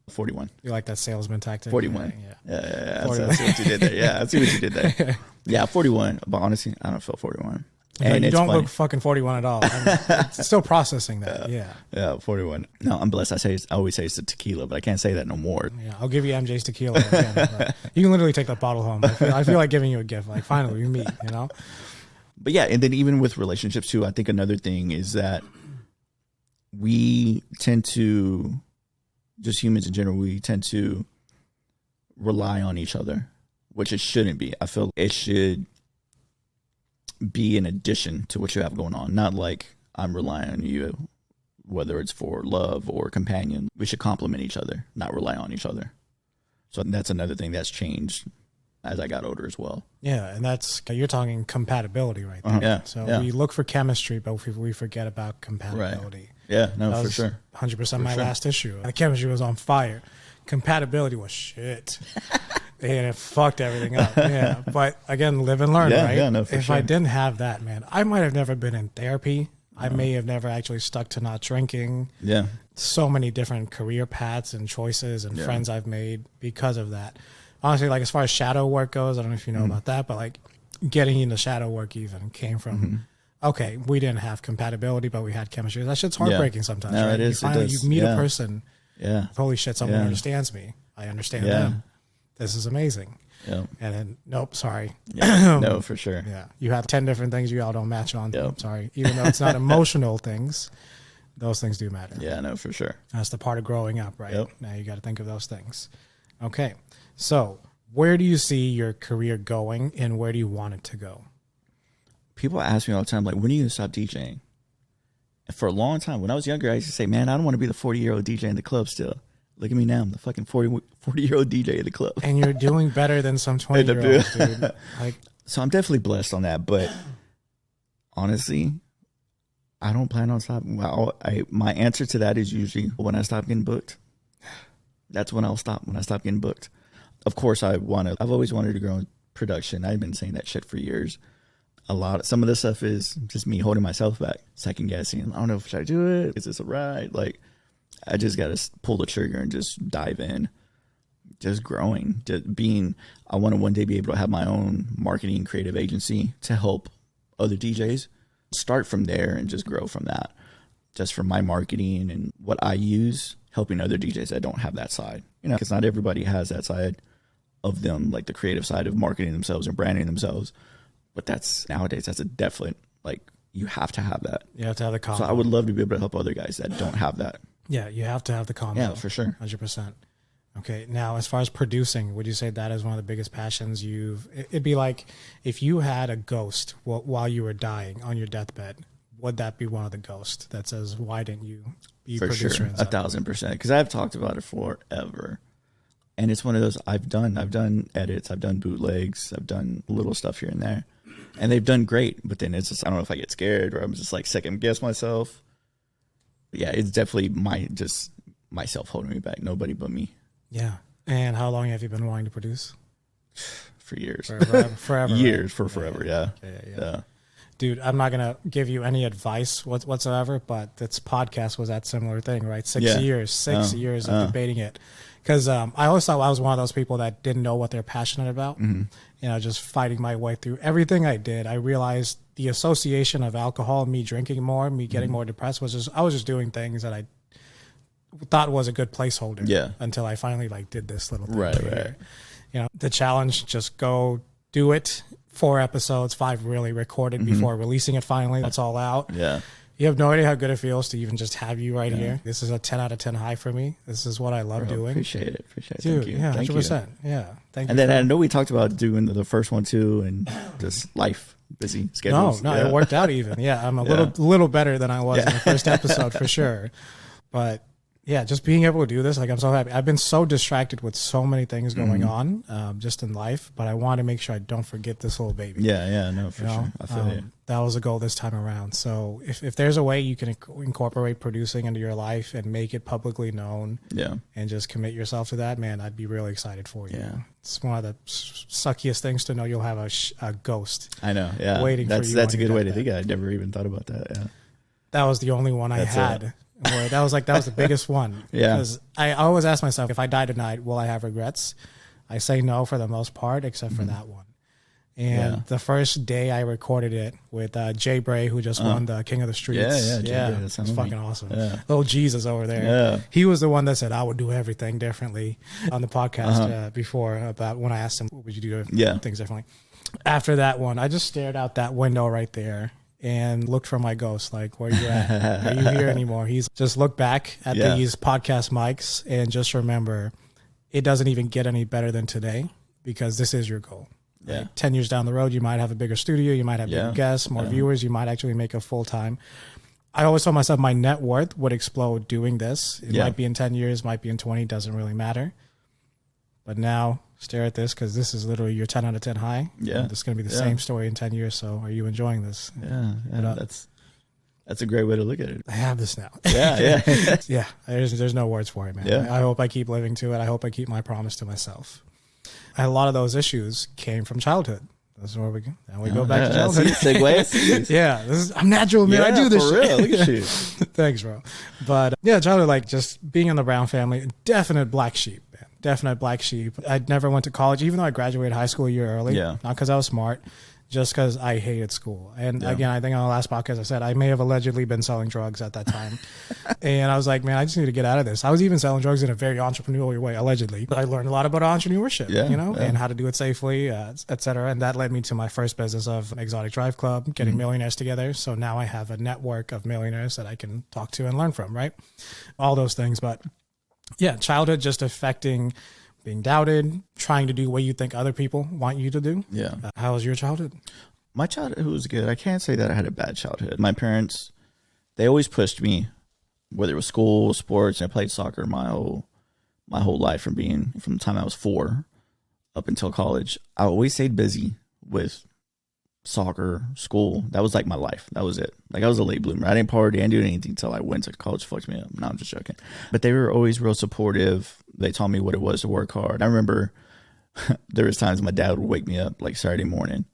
Speaker 2: 41.
Speaker 1: You like that salesman tactic?
Speaker 2: 41. Yeah. I see what you did there. Yeah, I see what you did there. Yeah, 41. But honestly, I don't feel 41.
Speaker 1: And you don't look fucking 41 at all. I'm still processing that.
Speaker 2: Yeah, 41. No, I'm blessed. I always say it's the tequila, but I can't say that no more.
Speaker 1: Yeah, I'll give you MJ's tequila. You can literally take that bottle home. I feel like giving you a gift. Like, finally, we meet, you know?
Speaker 2: But yeah, and then even with relationships too, I think another thing is that we tend to, just humans in general, we tend to rely on each other, which it shouldn't be. I feel it should be an addition to what you have going on, not like I'm relying on you, whether it's for love or companion. We should complement each other, not rely on each other. So that's another thing that's changed as I got older as well.
Speaker 1: Yeah, and you're talking compatibility right there. So we look for chemistry, but we forget about compatibility.
Speaker 2: Right. Yeah, no, for sure.
Speaker 1: 100% my last issue. The chemistry was on fire. Compatibility was shit. And it fucked everything up. Yeah. But again, live and learn, right?
Speaker 2: Yeah, no, for
Speaker 1: if
Speaker 2: sure.
Speaker 1: I didn't have that, man, I might have never been in therapy. I may have never actually stuck to not drinking.
Speaker 2: Yeah.
Speaker 1: So many different career paths and choices and friends I've made because of that. Honestly, like as far as shadow work goes, I don't know if you know about that, but like getting into shadow work even came from, okay, we didn't have compatibility, but we had chemistry. That shit's heartbreaking sometimes.
Speaker 2: No,
Speaker 1: right?
Speaker 2: it is.
Speaker 1: You meet a person.
Speaker 2: Yeah.
Speaker 1: Holy shit, someone understands me. I understand them. This is amazing. Yeah. And then, nope, sorry.
Speaker 2: Yeah. No, for sure.
Speaker 1: Yeah. You have 10 different things you all don't match on. Yep. Sorry. Even though it's not emotional things, those things do matter.
Speaker 2: Yeah, no, for sure.
Speaker 1: That's the part of growing up, right?
Speaker 2: Yep.
Speaker 1: Now you got to think of those things. Okay. So where do you see your career going and where do you want it to go?
Speaker 2: People ask me all the time, like, when are you going to stop DJing? And for a long time, when I was younger, I used to say, man, I don't want to be the 40-year-old DJ in the club still. Look at me now. I'm the fucking 40-year-old DJ in the club.
Speaker 1: And you're doing better than some 20-year-olds, dude.
Speaker 2: So I'm definitely blessed on that. But honestly, I don't plan on stopping. My answer to that is usually when I stop getting booked. That's when I'll stop, when I stop getting booked. Of course, I've always wanted to grow in production. I've been saying that shit for years. Some of this stuff is just me holding myself back, second guessing. I don't know if should I do it? Is this a ride? Like, I just got to pull the trigger and just dive in. Just growing, I want to one day be able to have my own marketing creative agency to help other DJs. Start from there and just grow from that. Just from my marketing and what I use, helping other DJs that don't have that side. You know, because not everybody has that side of them, like the creative side of marketing themselves and branding themselves. But nowadays, that's a definite, like, you have to have that.
Speaker 1: You have to have the combo.
Speaker 2: So I would love to be able to help other guys that don't have that.
Speaker 1: Yeah, you have to have the combo.
Speaker 2: Yeah, for sure.
Speaker 1: 100%. Okay, now as far as producing, would you say that is one of the biggest passions it'd be like if you had a ghost while you were dying on your deathbed, would that be one of the ghosts that says, why didn't you be
Speaker 2: for
Speaker 1: producer?
Speaker 2: Sure, 1,000%. Because I've talked about it forever. And it's one of those, I've done edits, I've done bootlegs, I've done little stuff here and there. And they've done great, but then it's just, I don't know if I get scared or I'm just like second guess myself. But yeah, it's definitely myself holding me back. Nobody but me.
Speaker 1: Yeah. And how long have you been wanting to produce?
Speaker 2: For years.
Speaker 1: Forever.
Speaker 2: Years,
Speaker 1: right?
Speaker 2: forever, yeah.
Speaker 1: Dude, I'm not going to give you any advice whatsoever, but this podcast was that similar thing, right? 6 years of debating it. Because I always thought I was one of those people that didn't know what they're passionate about. Mm-hmm. You know, just fighting my way through everything I did. I realized the association of alcohol, me drinking more, me getting more depressed, I was just doing things that I thought was a good placeholder. Yeah. Until I finally did this little thing. Right. You know, the challenge, just go do it. 4 episodes, 5 really recorded before releasing it finally. That's all out. Yeah. You have no idea how good it feels to even just have you right here. This is a 10 out of 10 high for me. This is what I love doing.
Speaker 2: Appreciate it.
Speaker 1: Dude,
Speaker 2: thank you.
Speaker 1: Yeah, 100%. Yeah.
Speaker 2: Thank you. And then I know we talked about doing the first one too and just life. busy schedules.
Speaker 1: No, it worked out even. Yeah, I'm a little better than I was in the first episode for sure. But yeah, just being able to do this, like, I'm so happy. I've been so distracted with so many things going on just in life, but I want to make sure I don't forget this little baby.
Speaker 2: Yeah, no, for sure. I feel you.
Speaker 1: That was a goal this time around. So if there's a way you can incorporate producing into your life and make it publicly known, and just commit yourself to that, man, I'd be really excited for you. Yeah. It's one of the suckiest things to know you'll have a ghost.
Speaker 2: I know. Yeah.
Speaker 1: Waiting for you.
Speaker 2: That's a good way to think. I never even thought about that. Yeah.
Speaker 1: That was the only one I had. Where that was the biggest one.
Speaker 2: Yeah.
Speaker 1: Because I always ask myself, if I die tonight, will I have regrets? I say no for the most part, except for that one. And the first day I recorded it with Jay Bray, who just won the King of the Streets.
Speaker 2: Yeah.
Speaker 1: It's fucking awesome.
Speaker 2: Yeah.
Speaker 1: Little Jesus over there.
Speaker 2: Yeah.
Speaker 1: He was the one that said, I would do everything differently on the podcast before, about when I asked him, what would you do things differently? After that one, I just stared out that window right there and looked for my ghost, like, where you at? Are you here anymore? He's just look back at these podcast mics and just remember, it doesn't even get any better than today, because this is your goal.
Speaker 2: Yeah.
Speaker 1: Like 10 years down the road, you might have a bigger studio, you might have bigger guests, more viewers, you might actually make a full-time. I always told myself my net worth would explode doing this. It might be in 10 years, might be in 20, doesn't really matter. But now, stare at this, because this is literally your 10 out of 10 high. Yeah. It's going to be the same story in 10 years. So are you enjoying this?
Speaker 2: Yeah. That's a great way to look at it.
Speaker 1: I have this now.
Speaker 2: Yeah.
Speaker 1: Yeah. There's no words for it, man.
Speaker 2: Yeah.
Speaker 1: I hope I keep living to it. I hope I keep my promise to myself. And a lot of those issues came from childhood. That's where we go. And we go back to childhood.
Speaker 2: Segue.
Speaker 1: Yeah. I'm natural, man. I do this
Speaker 2: for
Speaker 1: shit.
Speaker 2: Real. Look at you.
Speaker 1: Thanks, bro. But childhood, like, just being in the Brown family, definite black sheep. Definite black sheep. I never went to college, even though I graduated high school a year early. Yeah. Not because I was smart, just because I hated school. And again, I think on the last podcast I said I may have allegedly been selling drugs at that time. And I was like, man, I just need to get out of this. I was even selling drugs in a very entrepreneurial way, allegedly. But I learned a lot about entrepreneurship, and how to do it safely, et cetera. And that led me to my first business of Exotic Drive Club, getting millionaires together. So now I have a network of millionaires that I can talk to and learn from, right? All those things. But yeah, childhood just affecting being doubted, trying to do what you think other people want you to do. Yeah. How was your childhood?
Speaker 2: My childhood was good. I can't say that I had a bad childhood. My parents, they always pushed me, whether it was school, sports. I played soccer my whole life from the time I was 4 up until college. I always stayed busy with soccer, school. That was like my life. That was it. Like, I was a late bloomer. I didn't party. I didn't do anything until I went to college. Fucked me up. No, I'm just joking. But they were always real supportive. They taught me what it was to work hard. I remember there was times my dad would wake me up like Saturday morning,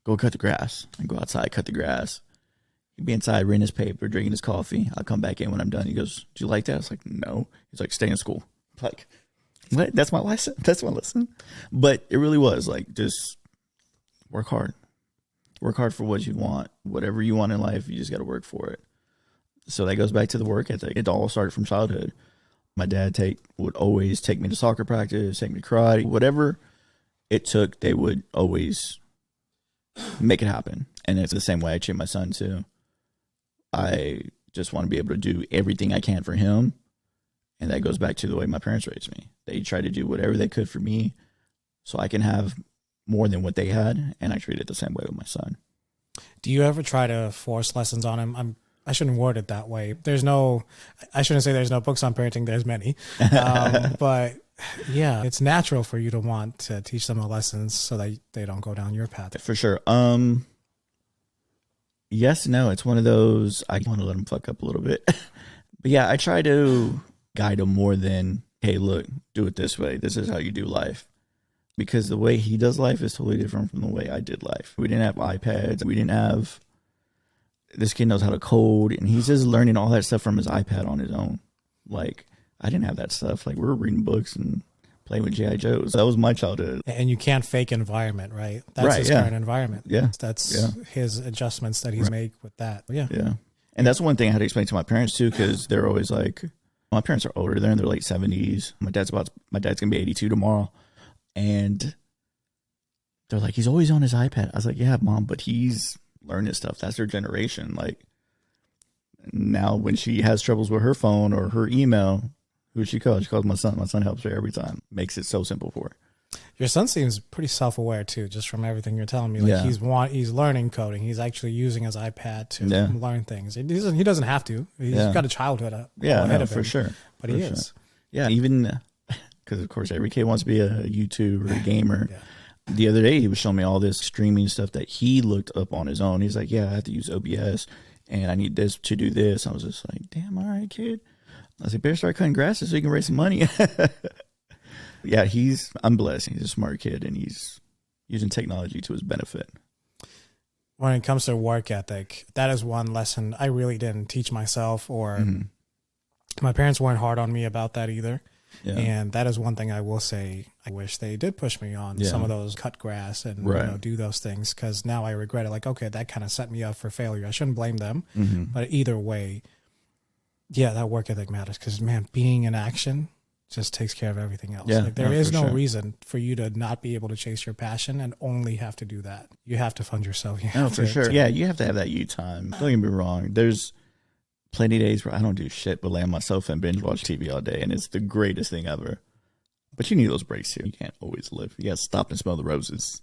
Speaker 2: go cut the grass. I'd go outside, cut the grass. He'd be inside reading his paper, drinking his coffee. I'll come back in when I'm done. He goes, "Do you like that?" I was like, "No." He's like, "Stay in school." I'm like, what? That's my lesson? That's my lesson? But it really was like, just work hard. Work hard for what you want. Whatever you want in life, you just got to work for it. So that goes back to the work ethic. It all started from childhood. My dad would always take me to soccer practice, take me to karate, whatever it took. They would always make it happen. And it's the same way I treat my son too. I just want to be able to do everything I can for him. And that goes back to the way my parents raised me. They tried to do whatever they could for me so I can have more than what they had, and I treat it the same way with my son.
Speaker 1: Do you ever try to force lessons on him? I shouldn't word it that way. I shouldn't say there's no books on parenting. There's many. But yeah, it's natural for you to want to teach them a lesson so that they don't go down your path.
Speaker 2: For sure. Yes, no, it's one of those, I want to let them fuck up a little bit. But yeah, I try to guide them more than, hey, look, do it this way. This is how you do life. Because the way he does life is totally different from the way I did life. We didn't have iPads. We didn't have, this kid knows how to code, and he's just learning all that stuff from his iPad on his own. Like, I didn't have that stuff. Like, we were reading books and playing with G.I. Joes. That was my childhood.
Speaker 1: And you can't fake environment, right? That's his current environment.
Speaker 2: Yeah.
Speaker 1: That's his adjustments that he's made with that. Yeah.
Speaker 2: And that's one thing I had to explain to my parents too, because they're always like, my parents are older. They're in their late 70s. My dad's going to be 82 tomorrow. And they're like, he's always on his iPad. I was like, yeah, Mom, but he's learning stuff. That's their generation. Like, now when she has troubles with her phone or her email, who she calls? She calls my son. My son helps her every time. Makes it so simple for her.
Speaker 1: Your son seems pretty self-aware too, just from everything you're telling me. Like he's learning coding. He's actually using his iPad to learn things. He doesn't have to. He's got a childhood ahead of him.
Speaker 2: For sure.
Speaker 1: But he is.
Speaker 2: Yeah, even because of course every kid wants to be a YouTuber or a gamer. The other day he was showing me all this streaming stuff that he looked up on his own. He's like, yeah, I have to use OBS and I need this to do this. I was just like, damn, all right, kid. I was like, better start cutting grasses so you can raise some money. Yeah, I'm blessed. He's a smart kid and he's using technology to his benefit.
Speaker 1: When it comes to work ethic, that is one lesson I really didn't teach myself, or my parents weren't hard on me about that either. Yeah. And that is one thing I will say. I wish they did push me on some of those, cut grass and do those things, because now I regret it. Like, okay, that kind of set me up for failure. I shouldn't blame them. But either way, yeah, that work ethic matters, because, man, being in action just takes care of everything else.
Speaker 2: Yeah,
Speaker 1: like, there is no reason for you to not be able to chase your passion and only have to do that. You have to fund yourself. You have
Speaker 2: for sure. Yeah, you have to have that you time. Don't get me wrong. There's plenty of days where I don't do shit but lay on my sofa and binge watch TV all day, and it's the greatest thing ever. But you need those breaks too. You can't always live. You got to stop and smell the roses.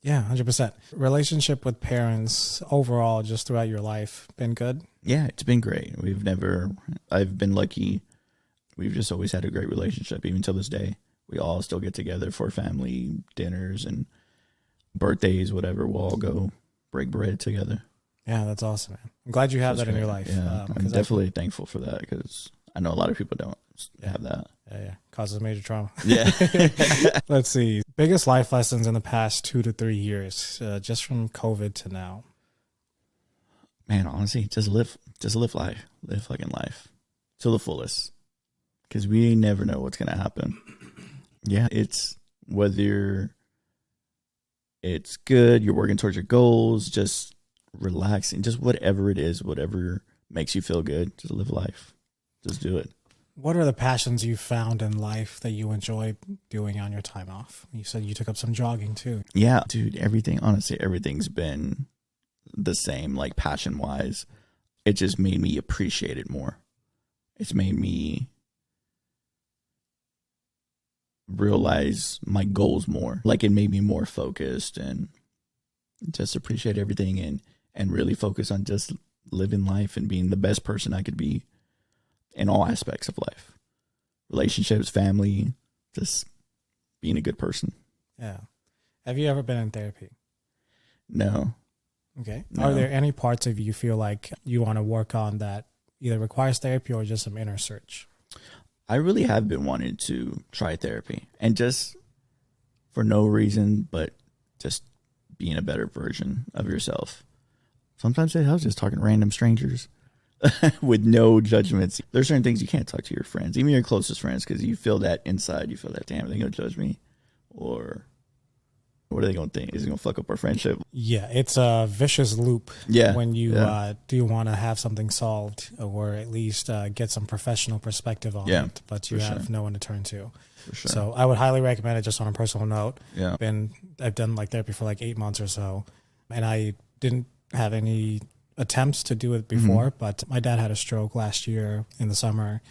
Speaker 2: Yeah,
Speaker 1: 100%. Relationship with parents overall, just throughout your life, been good?
Speaker 2: Yeah, it's been great. I've been lucky. We've just always had a great relationship, even till this day. We all still get together for family dinners and birthdays, whatever. We'll all go break bread together.
Speaker 1: Yeah, that's awesome, man. I'm glad you have that in your life.
Speaker 2: Yeah, I'm definitely thankful for that, because I know a lot of people don't have that.
Speaker 1: Yeah. Causes major trauma.
Speaker 2: Yeah.
Speaker 1: Let's see. Biggest life lessons in the past 2 to 3 years, just from COVID to now.
Speaker 2: Man, honestly, just live life. Live fucking life to the fullest. Because we never know what's going to happen. Yeah, it's whether it's good, you're working towards your goals, just relaxing, just whatever it is, whatever makes you feel good, just live life. Just do it.
Speaker 1: What are the passions you found in life that you enjoy doing on your time off? You said you took up some jogging too.
Speaker 2: Yeah, dude, everything's been the same, like passion-wise. It just made me appreciate it more. It's made me realize my goals more. Like, it made me more focused and just appreciate everything and really focus on just living life and being the best person I could be in all aspects of life. Relationships, family, just being a good person.
Speaker 1: Yeah. Have you ever been in therapy?
Speaker 2: No.
Speaker 1: Okay. No. Are there any parts of you feel like you want to work on that either requires therapy or just some inner search?
Speaker 2: I really have been wanting to try therapy, and just for no reason, but just being a better version of yourself. Sometimes it helps just talking to random strangers with no judgments. There's certain things you can't talk to your friends, even your closest friends, because you feel that inside. You feel that, damn, are they going to judge me? Or what are they going to think? Is it going to fuck up our friendship?
Speaker 1: Yeah, it's a vicious loop.
Speaker 2: Yeah.
Speaker 1: When you do want to have something solved, or at least get some professional perspective on it, but you have no one to turn to.
Speaker 2: For sure.
Speaker 1: So I would highly recommend it, just on a personal note.
Speaker 2: Yeah.
Speaker 1: I've done like therapy for like 8 months or so, and I didn't have any attempts to do it before, but my dad had a stroke last year in the summer,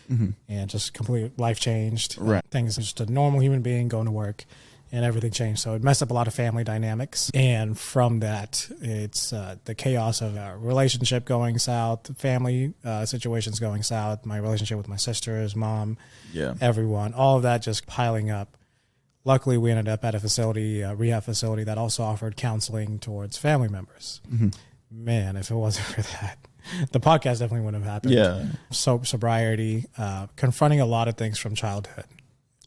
Speaker 1: and just completely life changed.
Speaker 2: Right.
Speaker 1: Things, just a normal human being going to work, and everything changed. So it messed up a lot of family dynamics. And from that, it's the chaos of our relationship going south, family situations going south, my relationship with my sisters, mom, everyone, all of that just piling up. Luckily, we ended up at a facility, a rehab facility, that also offered counseling towards family members. Man, if it wasn't for that, the podcast definitely wouldn't have happened.
Speaker 2: Yeah.
Speaker 1: Sobriety, confronting a lot of things from childhood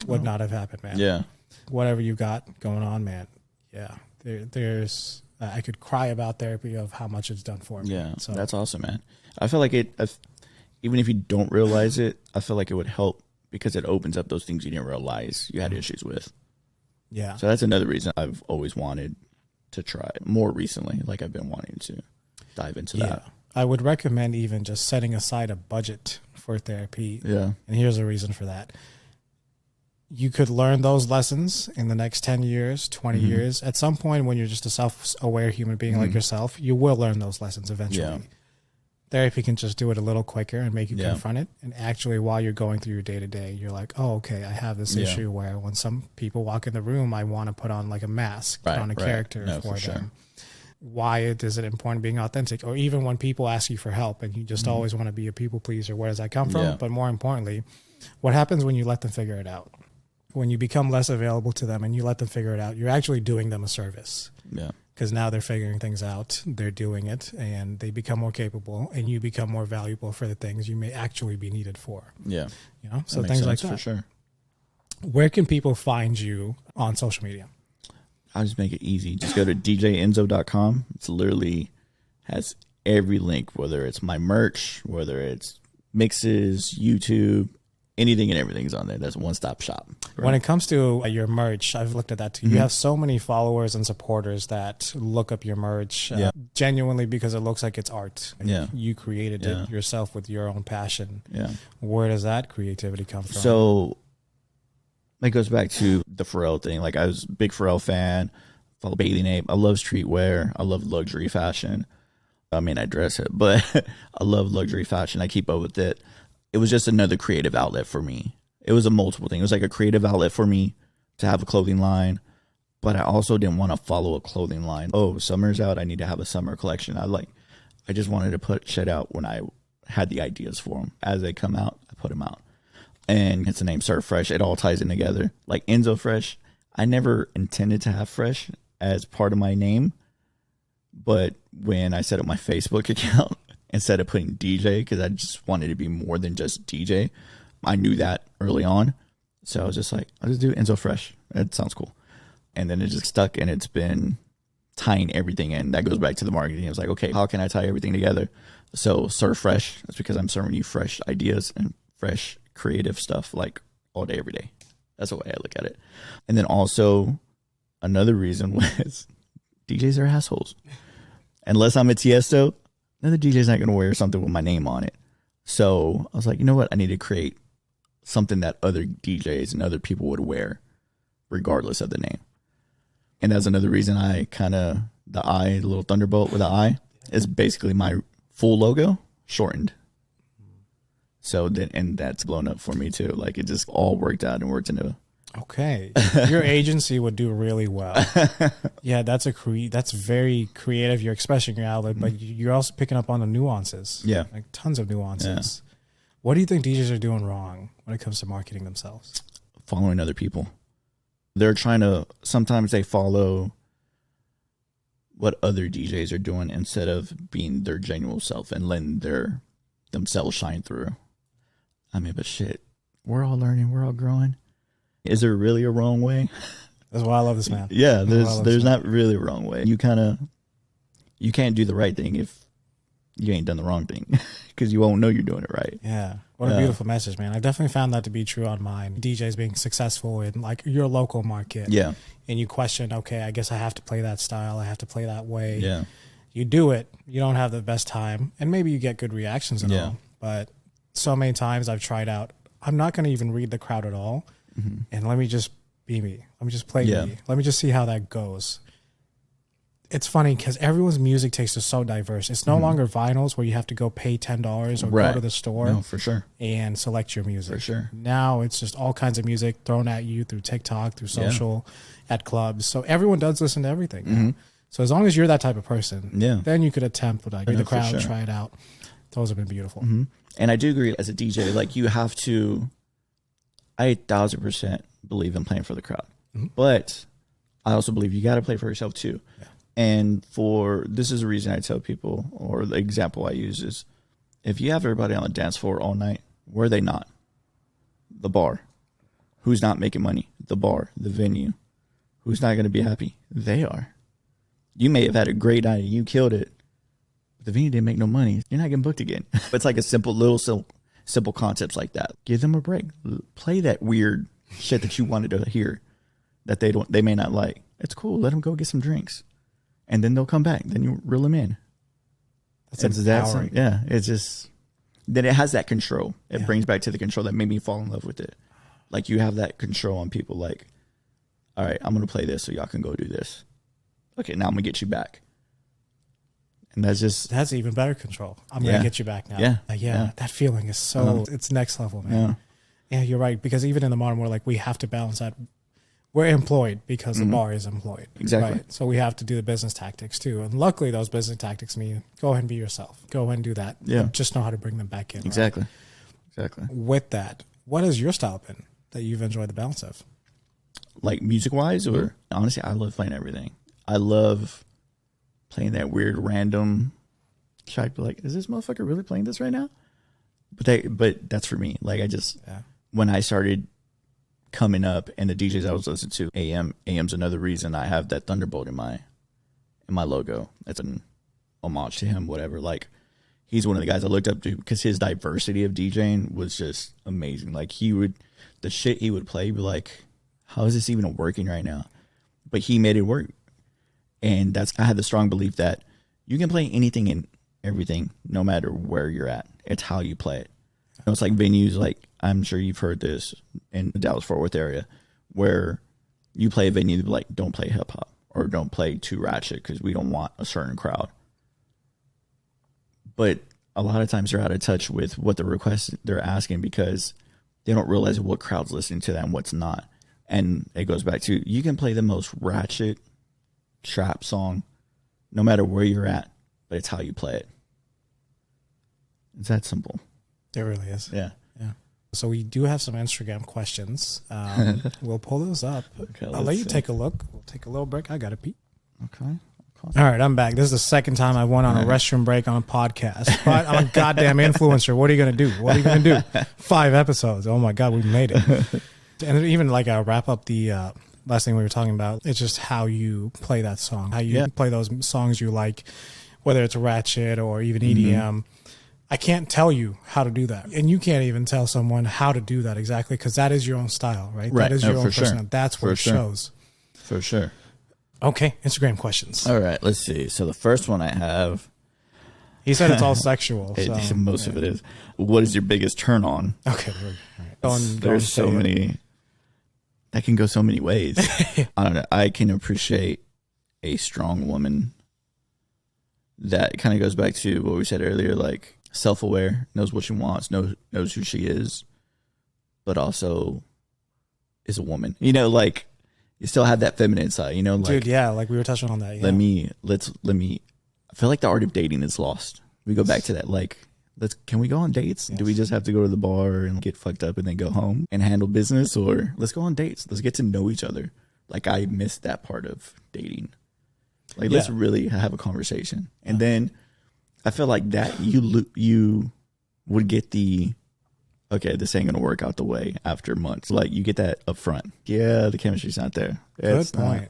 Speaker 1: would not have happened, man.
Speaker 2: Yeah.
Speaker 1: Whatever you got going on, man. Yeah. There's, I could cry about therapy of how much it's done for me.
Speaker 2: Yeah. So that's awesome, man. I feel like even if you don't realize it, I feel like it would help, because it opens up those things you didn't realize you had issues with.
Speaker 1: Yeah.
Speaker 2: So that's another reason I've always wanted to try more recently. Like, I've been wanting to dive into that.
Speaker 1: I would recommend even just setting aside a budget for therapy.
Speaker 2: Yeah.
Speaker 1: And here's a reason for that. You could learn those lessons in the next 10 years, 20 years. At some point, when you're just a self-aware human being like yourself, you will learn those lessons eventually. Therapy can just do it a little quicker and make you confront it. And actually, while you're going through your day to day, you're like, oh, okay, I have this issue where when some people walk in the room, I want to put on like a mask, put on a character for them. Sure. Why is it important being authentic? Or even when people ask you for help and you just always want to be a people pleaser, where does that come from? But more importantly, what happens when you let them figure it out? When you become less available to them and you let them figure it out, you're actually doing them a service. Yeah. Because now they're figuring things out, they're doing it, and they become more capable, and you become more valuable for the things you may actually be needed for. Yeah. You know, so things like that. For sure. Where can people find you on social media?
Speaker 2: I'll just make it easy. Just go to djinzo.com. It's literally has every link, whether it's my merch, whether it's mixes, YouTube, anything and everything's on there. That's a one-stop shop.
Speaker 1: When it comes to your merch, I've looked at that too. You have so many followers and supporters that look up your merch genuinely because it looks like it's art. You created it yourself with your own passion. Where does that creativity come from?
Speaker 2: So it goes back to the Pharrell thing. Like, I was a big Pharrell fan, follow Bathing Ape. I love streetwear. I love luxury fashion. I mean, I dress it, but I love luxury fashion. I keep up with it. It was just another creative outlet for me. It was a multiple thing. It was like a creative outlet for me to have a clothing line, but I also didn't want to follow a clothing line. Oh, summer's out, I need to have a summer collection. I just wanted to put shit out when I had the ideas for them. As they come out, I put them out. And it's the name Surf Fresh. It all ties in together. Like Inzo Fresh, I never intended to have Fresh as part of my name, but when I set up my Facebook account, instead of putting DJ, because I just wanted to be more than just DJ. I knew that early on. So I was just like, I'll just do Inzo Fresh. That sounds cool. And then it just stuck, and it's been tying everything in. That goes back to the marketing. I was like, okay, how can I tie everything together? So Serve Fresh. That's because I'm serving you fresh ideas and fresh creative stuff like all day, every day. That's the way I look at it. And then also another reason was DJs are assholes. Unless I'm a Tiesto, another DJ's not going to wear something with my name on it. So I was like, you know what? I need to create something that other DJs and other people would wear regardless of the name. And that's another reason I the little thunderbolt with the eye is basically my full logo shortened. So then, and that's blown up for me too. Like, it just all worked out and worked into.
Speaker 1: Okay, your agency would do really well. Yeah, that's very creative. You're expressing your outlet, but you're also picking up on the nuances. Yeah, like tons of nuances. Yeah. What do you think DJs are doing wrong when it comes to marketing themselves?
Speaker 2: Following other people. They're trying to. Sometimes they follow what other DJs are doing instead of being their genuine self and letting themselves shine through. I mean, but shit, we're all learning, we're all growing. Is there really a wrong way?
Speaker 1: That's why I love this man.
Speaker 2: Yeah, there's not really a wrong way. You can't do the right thing if you ain't done the wrong thing, because you won't know you're doing it right.
Speaker 1: Yeah. What a beautiful message, man. I definitely found that to be true on mine. DJs being successful in like your local market. Yeah. And you question, okay, I guess I have to play that style. I have to play that way. Yeah. You do it. You don't have the best time. And maybe you get good reactions and all. But so many times I've tried out, I'm not going to even read the crowd at all. Mm-hmm. And let me just be me. Let me just play me. Let me just see how that goes. It's funny because everyone's music taste is so diverse. It's no longer vinyls where you have to go pay $10 or go to the store.
Speaker 2: No, for sure.
Speaker 1: And select your music.
Speaker 2: For sure.
Speaker 1: Now it's just all kinds of music thrown at you through TikTok, through social, at clubs. So everyone does listen to everything. Mm-hmm. So as long as you're that type of person, then you could attempt like read the crowd, try it out. Those have been beautiful.
Speaker 2: Mm-hmm. And I do agree as a DJ, like you have to, I 1,000% believe in playing for the crowd. Mm-hmm. But I also believe you got to play for yourself too. Yeah. And this is the reason I tell people, or the example I use is, if you have everybody on the dance floor all night, where are they not? The bar. Who's not making money? The bar, the venue. Who's not going to be happy? They are. You may have had a great night and you killed it, but the venue didn't make no money. You're not getting booked again. It's like a simple concepts like that. Give them a break. Play that weird shit that you wanted to hear that they may not like. It's cool. Let them go get some drinks, and then they'll come back. Then you reel them in. That's empowering. Yeah, it's just then it has that control. It brings back to the control that made me fall in love with it. Like you have that control on people. Like, all right, I'm gonna play this so y'all can go do this. Okay, now I'm gonna get you back. And that's
Speaker 1: even better control. I'm going to get you back now. Yeah. That feeling is so, it's next level, man. Yeah, you're right. Because even in the modern world, like we have to balance that. We're employed because the bar is employed.
Speaker 2: Exactly.
Speaker 1: Right? So we have to do the business tactics too. And luckily those business tactics mean go ahead and be yourself. Go ahead and do that.
Speaker 2: Yeah.
Speaker 1: Just know how to bring them back in.
Speaker 2: Exactly.
Speaker 1: Right?
Speaker 2: Exactly.
Speaker 1: With that, what has your style been that you've enjoyed the balance of?
Speaker 2: Like music wise, or honestly, I love playing everything. I love playing that weird random track. Like, is this motherfucker really playing this right now? But that's for me. Like, when I started coming up and the DJs I was listening to, AM's another reason I have that Thunderbolt in my logo. That's an homage to him, whatever. Like, he's one of the guys I looked up to because his diversity of DJing was just amazing. Like, the shit he would play, be like, how is this even working right now? But he made it work. And I had the strong belief that you can play anything and everything, no matter where you're at. It's how you play it. You know, it's like venues, like I'm sure you've heard this in the Dallas-Fort Worth area, where you play a venue like, don't play hip hop or don't play too ratchet because we don't want a certain crowd. But a lot of times they're out of touch with what the requests they're asking because they don't realize what crowd's listening to that and what's not. And it goes back to, you can play the most ratchet trap song no matter where you're at, but it's how you play it. It's that simple.
Speaker 1: It really is.
Speaker 2: Yeah.
Speaker 1: So we do have some Instagram questions. We'll pull those up.
Speaker 2: Okay,
Speaker 1: I'll let you take a look. We'll take a little break. I got to pee.
Speaker 2: Okay.
Speaker 1: All right, I'm back. This is the second time I went on a restroom break on a podcast. But I'm a goddamn influencer. What are you going to do? What are you going to do? 5 episodes. Oh, my God, we made it. And even like I'll wrap up the last thing we were talking about. It's just how you play that song, how you play those songs you like, whether it's ratchet or even EDM. I can't tell you how to do that. And you can't even tell someone how to do that exactly because that is your own style, right? That is your own personality. That's where it shows.
Speaker 2: For sure.
Speaker 1: Okay, Instagram questions.
Speaker 2: All right, let's see. So the first one I have.
Speaker 1: He said it's all sexual.
Speaker 2: Most of it is. What is your biggest turn on?
Speaker 1: Okay. All right.
Speaker 2: There's so many. That can go so many ways. I don't know. I can appreciate a strong woman. That kind of goes back to what we said earlier, like self-aware, knows what she wants, knows who she is, but also is a woman. You know, like you still have that feminine side, you know, like,
Speaker 1: dude, yeah, like we were touching on that. Yeah.
Speaker 2: Let me I feel like the art of dating is lost. We go back to that, like, can we go on dates? Yes. Do we just have to go to the bar and get fucked up and then go home and handle business? Or let's go on dates. Let's get to know each other. Like, I missed that part of dating. Like, let's really have a conversation. And then I feel like that you would get okay, this ain't going to work out the way after months. Like, you get that up front. Yeah, the chemistry's not there.
Speaker 1: Good point.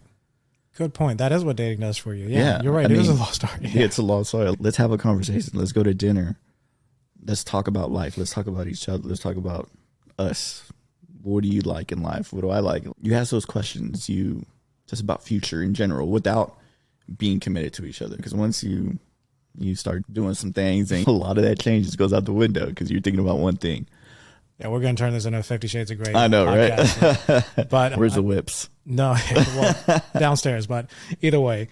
Speaker 1: Good point. That is what dating does for you. Yeah, you're right. It is a lost art.
Speaker 2: Yeah, it's a lost art. Let's have a conversation. Let's go to dinner. Let's talk about life. Let's talk about each other. Let's talk about us. What do you like in life? What do I like? You ask those questions. Just about future in general without being committed to each other. Because once you start doing some things, and a lot of that change just goes out the window because you're thinking about one thing.
Speaker 1: Yeah, we're going to turn this into a 50 Shades of Grey.
Speaker 2: I know, podcast. Right?
Speaker 1: But
Speaker 2: where's the whips?
Speaker 1: No, well, downstairs. But either way,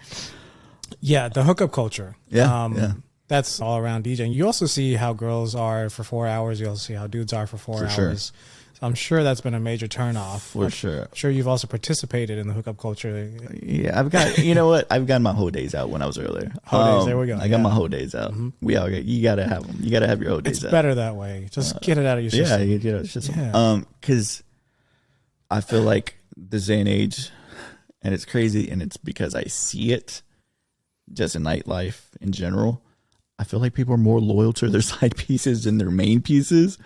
Speaker 1: yeah, the hookup culture.
Speaker 2: Yeah,
Speaker 1: that's all around DJing. You also see how girls are for 4 hours. You also see how dudes are for 4 hours.
Speaker 2: Sure.
Speaker 1: So I'm sure that's been a major turnoff.
Speaker 2: For sure.
Speaker 1: I'm sure you've also participated in the hookup culture.
Speaker 2: Yeah, I've got, you know what? I've got my whole days out when I was earlier.
Speaker 1: Days, there we go.
Speaker 2: I got my whole days out. Mm-hmm. You got to have them. You got to have your whole days out.
Speaker 1: It's better that way. Just get it out of your system.
Speaker 2: Yeah, you get it out of your system. Because I feel like this day and age, and it's crazy, and it's because I see it just in nightlife in general. I feel like people are more loyal to their side pieces than their main pieces.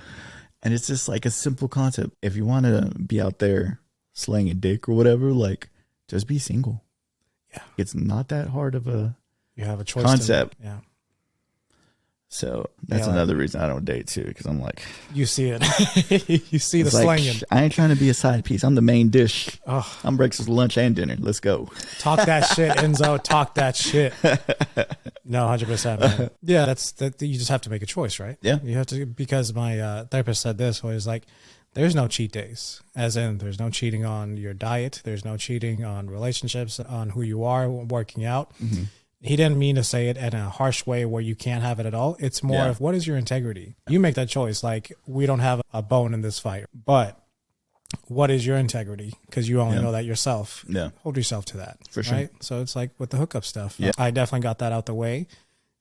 Speaker 2: And it's just like a simple concept. If you want to be out there slaying a dick or whatever, like, just be single.
Speaker 1: Yeah.
Speaker 2: It's not that hard of a
Speaker 1: choice
Speaker 2: concept.
Speaker 1: Yeah.
Speaker 2: So that's another reason I don't date too, because I'm like,
Speaker 1: you see it. You see the slanging.
Speaker 2: I ain't trying to be a side piece. I'm the main dish.
Speaker 1: Oh.
Speaker 2: I'm breakfast, lunch, and dinner. Let's go.
Speaker 1: Talk that shit, Inzo. Talk that shit. No, 100%. Man. Yeah, that's that. You just have to make a choice, right?
Speaker 2: Yeah,
Speaker 1: you have to, because my therapist said this was like, there's no cheat days, as in there's no cheating on your diet. There's no cheating on relationships, on who you are, working out. Mm-hmm. He didn't mean to say it in a harsh way where you can't have it at all. It's more of, what is your integrity? You make that choice. Like, we don't have a bone in this fight, but what is your integrity? Because you only know that yourself. Yeah. Hold yourself to that. For sure. Right? So it's like with the hookup stuff. Yeah. I definitely got that out the way.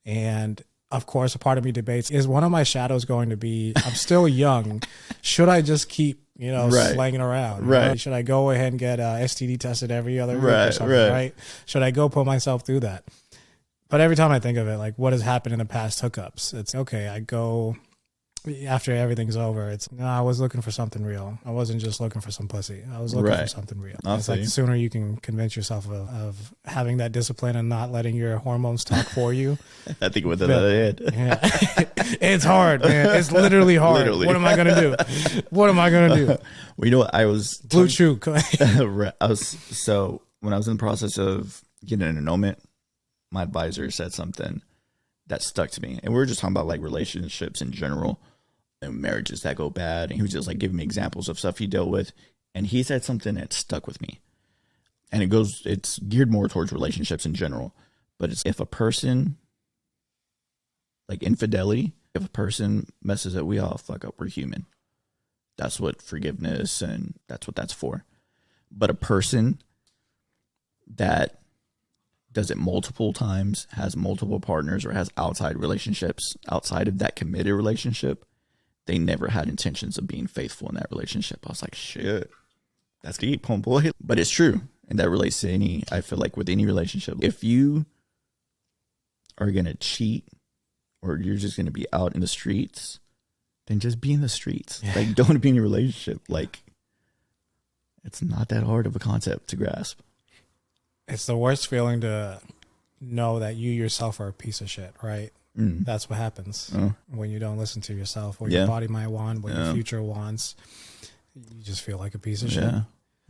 Speaker 1: And of course, a part of me debates, is one of my shadows going to be, I'm still young. Should I just keep, slanging around? Right. Should I go ahead and get STD tested every other week or something? Right. Should I go put myself through that? But every time I think of it, like what has happened in the past hookups, it's okay. I go after everything's over. It's no, I was looking for something real. I wasn't just looking for some pussy. I was looking for something real. It's like the sooner you can convince yourself of having that discipline and not letting your hormones talk for you.
Speaker 2: I think with the other head. Yeah.
Speaker 1: It's hard, man. It's literally hard. Literally. What am I gonna do? What am I gonna do?
Speaker 2: Well, you know what? I was
Speaker 1: Blue Chew.
Speaker 2: So when I was in the process of getting an annulment, my advisor said something that stuck to me. And we were just talking about like relationships in general and marriages that go bad. And he was just like giving me examples of stuff he dealt with. And he said something that stuck with me. And it's geared more towards relationships in general. But it's if a person, like infidelity, if a person messes up, we all fuck up. We're human. That's what forgiveness and that's what that's for. But a person that does it multiple times, has multiple partners, or has outside relationships outside of that committed relationship, they never had intentions of being faithful in that relationship. I was like, shit, that's deep, homeboy. But it's true. And that relates to I feel like with any relationship, if you are going to cheat or you're just going to be out in the streets, then just be in the streets. Yeah. Like, don't be in a relationship. Like, it's not that hard of a concept to grasp.
Speaker 1: It's the worst feeling to know that you yourself are a piece of shit, right? Mm. That's what happens when you don't listen to yourself, what your body might want, what your future wants. You just feel like a piece of shit.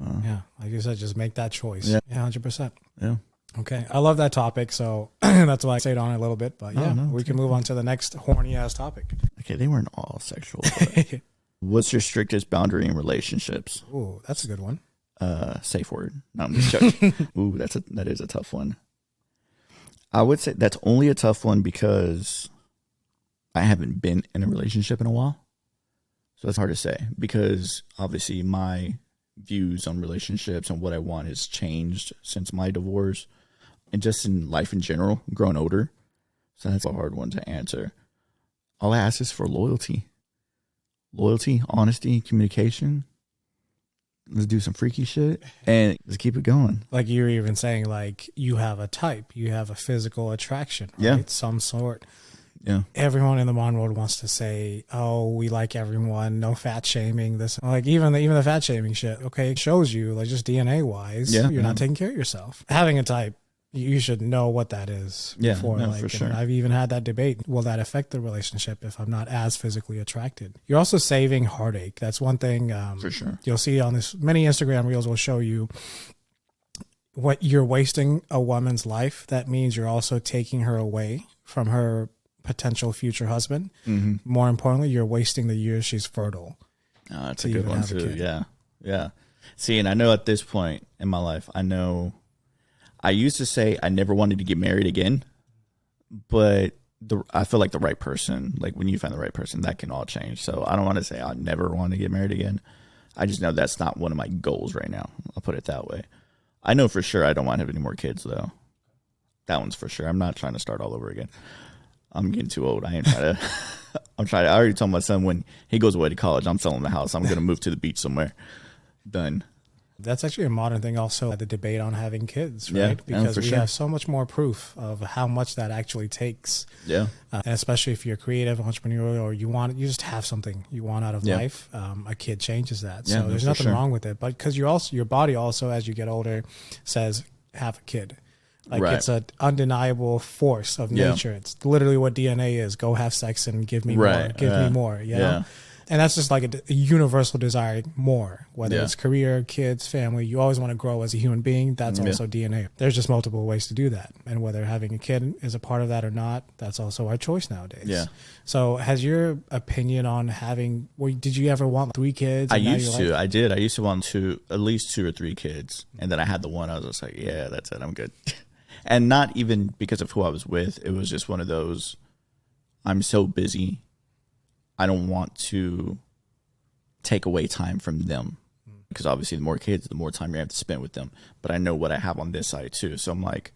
Speaker 1: Yeah. Like you said, just make that choice. Yeah, 100%. Yeah. Okay. I love that topic. So that's why I stayed on it a little bit. But we can move on to the next horny ass topic.
Speaker 2: Okay. They weren't all sexual. What's your strictest boundary in relationships?
Speaker 1: Ooh, that's a good one.
Speaker 2: Safe word. No, I'm just joking. Ooh, that is a tough one. I would say that's only a tough one because I haven't been in a relationship in a while. So that's hard to say because obviously my views on relationships and what I want has changed since my divorce and just in life in general, growing older. So that's a hard one to answer. All I ask is for loyalty. Loyalty, honesty, communication. Let's do some freaky shit and let's keep it going.
Speaker 1: Like you were even saying, like you have a type, you have a physical attraction, right? Yeah. Some sort. Yeah. Everyone in the modern world wants to say, oh, we like everyone, no fat shaming, this, like even the fat shaming shit. Okay. It shows you like just DNA wise, you're not taking care of yourself. Having a type, you should know what that is. Yeah, before, for sure. I've even had that debate. Will that affect the relationship if I'm not as physically attracted? You're also saving heartache. That's one thing. For sure. You'll see on this, many Instagram reels will show you what you're wasting a woman's life. That means you're also taking her away from her potential future husband. Mm-hmm. More importantly, you're wasting the years she's fertile.
Speaker 2: That's a good one too. Yeah. Yeah. See, and I know at this point in my life, I used to say I never wanted to get married again, but I feel like the right person, like when you find the right person, that can all change. So I don't want to say I never want to get married again. I just know that's not one of my goals right now. I'll put it that way. I know for sure I don't want to have any more kids though. That one's for sure. I'm not trying to start all over again. I'm getting too old. I ain't trying to. I already told my son when he goes away to college, I'm selling the house. I'm going to move to the beach somewhere. Done. That's
Speaker 1: actually a modern thing also, the debate on having kids, right? Because we have so much more proof of how much that actually takes. Yeah. And especially if you're creative, entrepreneurial, or you just have something you want out of life, a kid changes that. So there's nothing wrong with it. But because your body also, as you get older, says have a kid. Like it's an undeniable force of nature. It's literally what DNA is. Go have sex and give me more. Give me more. You know? And that's just like a universal desire more, whether it's career, kids, family. You always want to grow as a human being. That's also DNA. There's just multiple ways to do that. And whether having a kid is a part of that or not, that's also our choice nowadays. Yeah. So has your opinion on did you ever want 3 kids?
Speaker 2: I used to. I did. I used to want at least 2 or 3 kids. And then I had the one. I was just like, yeah, that's it. I'm good. And not even because of who I was with. It was just one of those, I'm so busy. I don't want to take away time from them. Because obviously the more kids, the more time you have to spend with them. But I know what I have on this side too. So I'm like,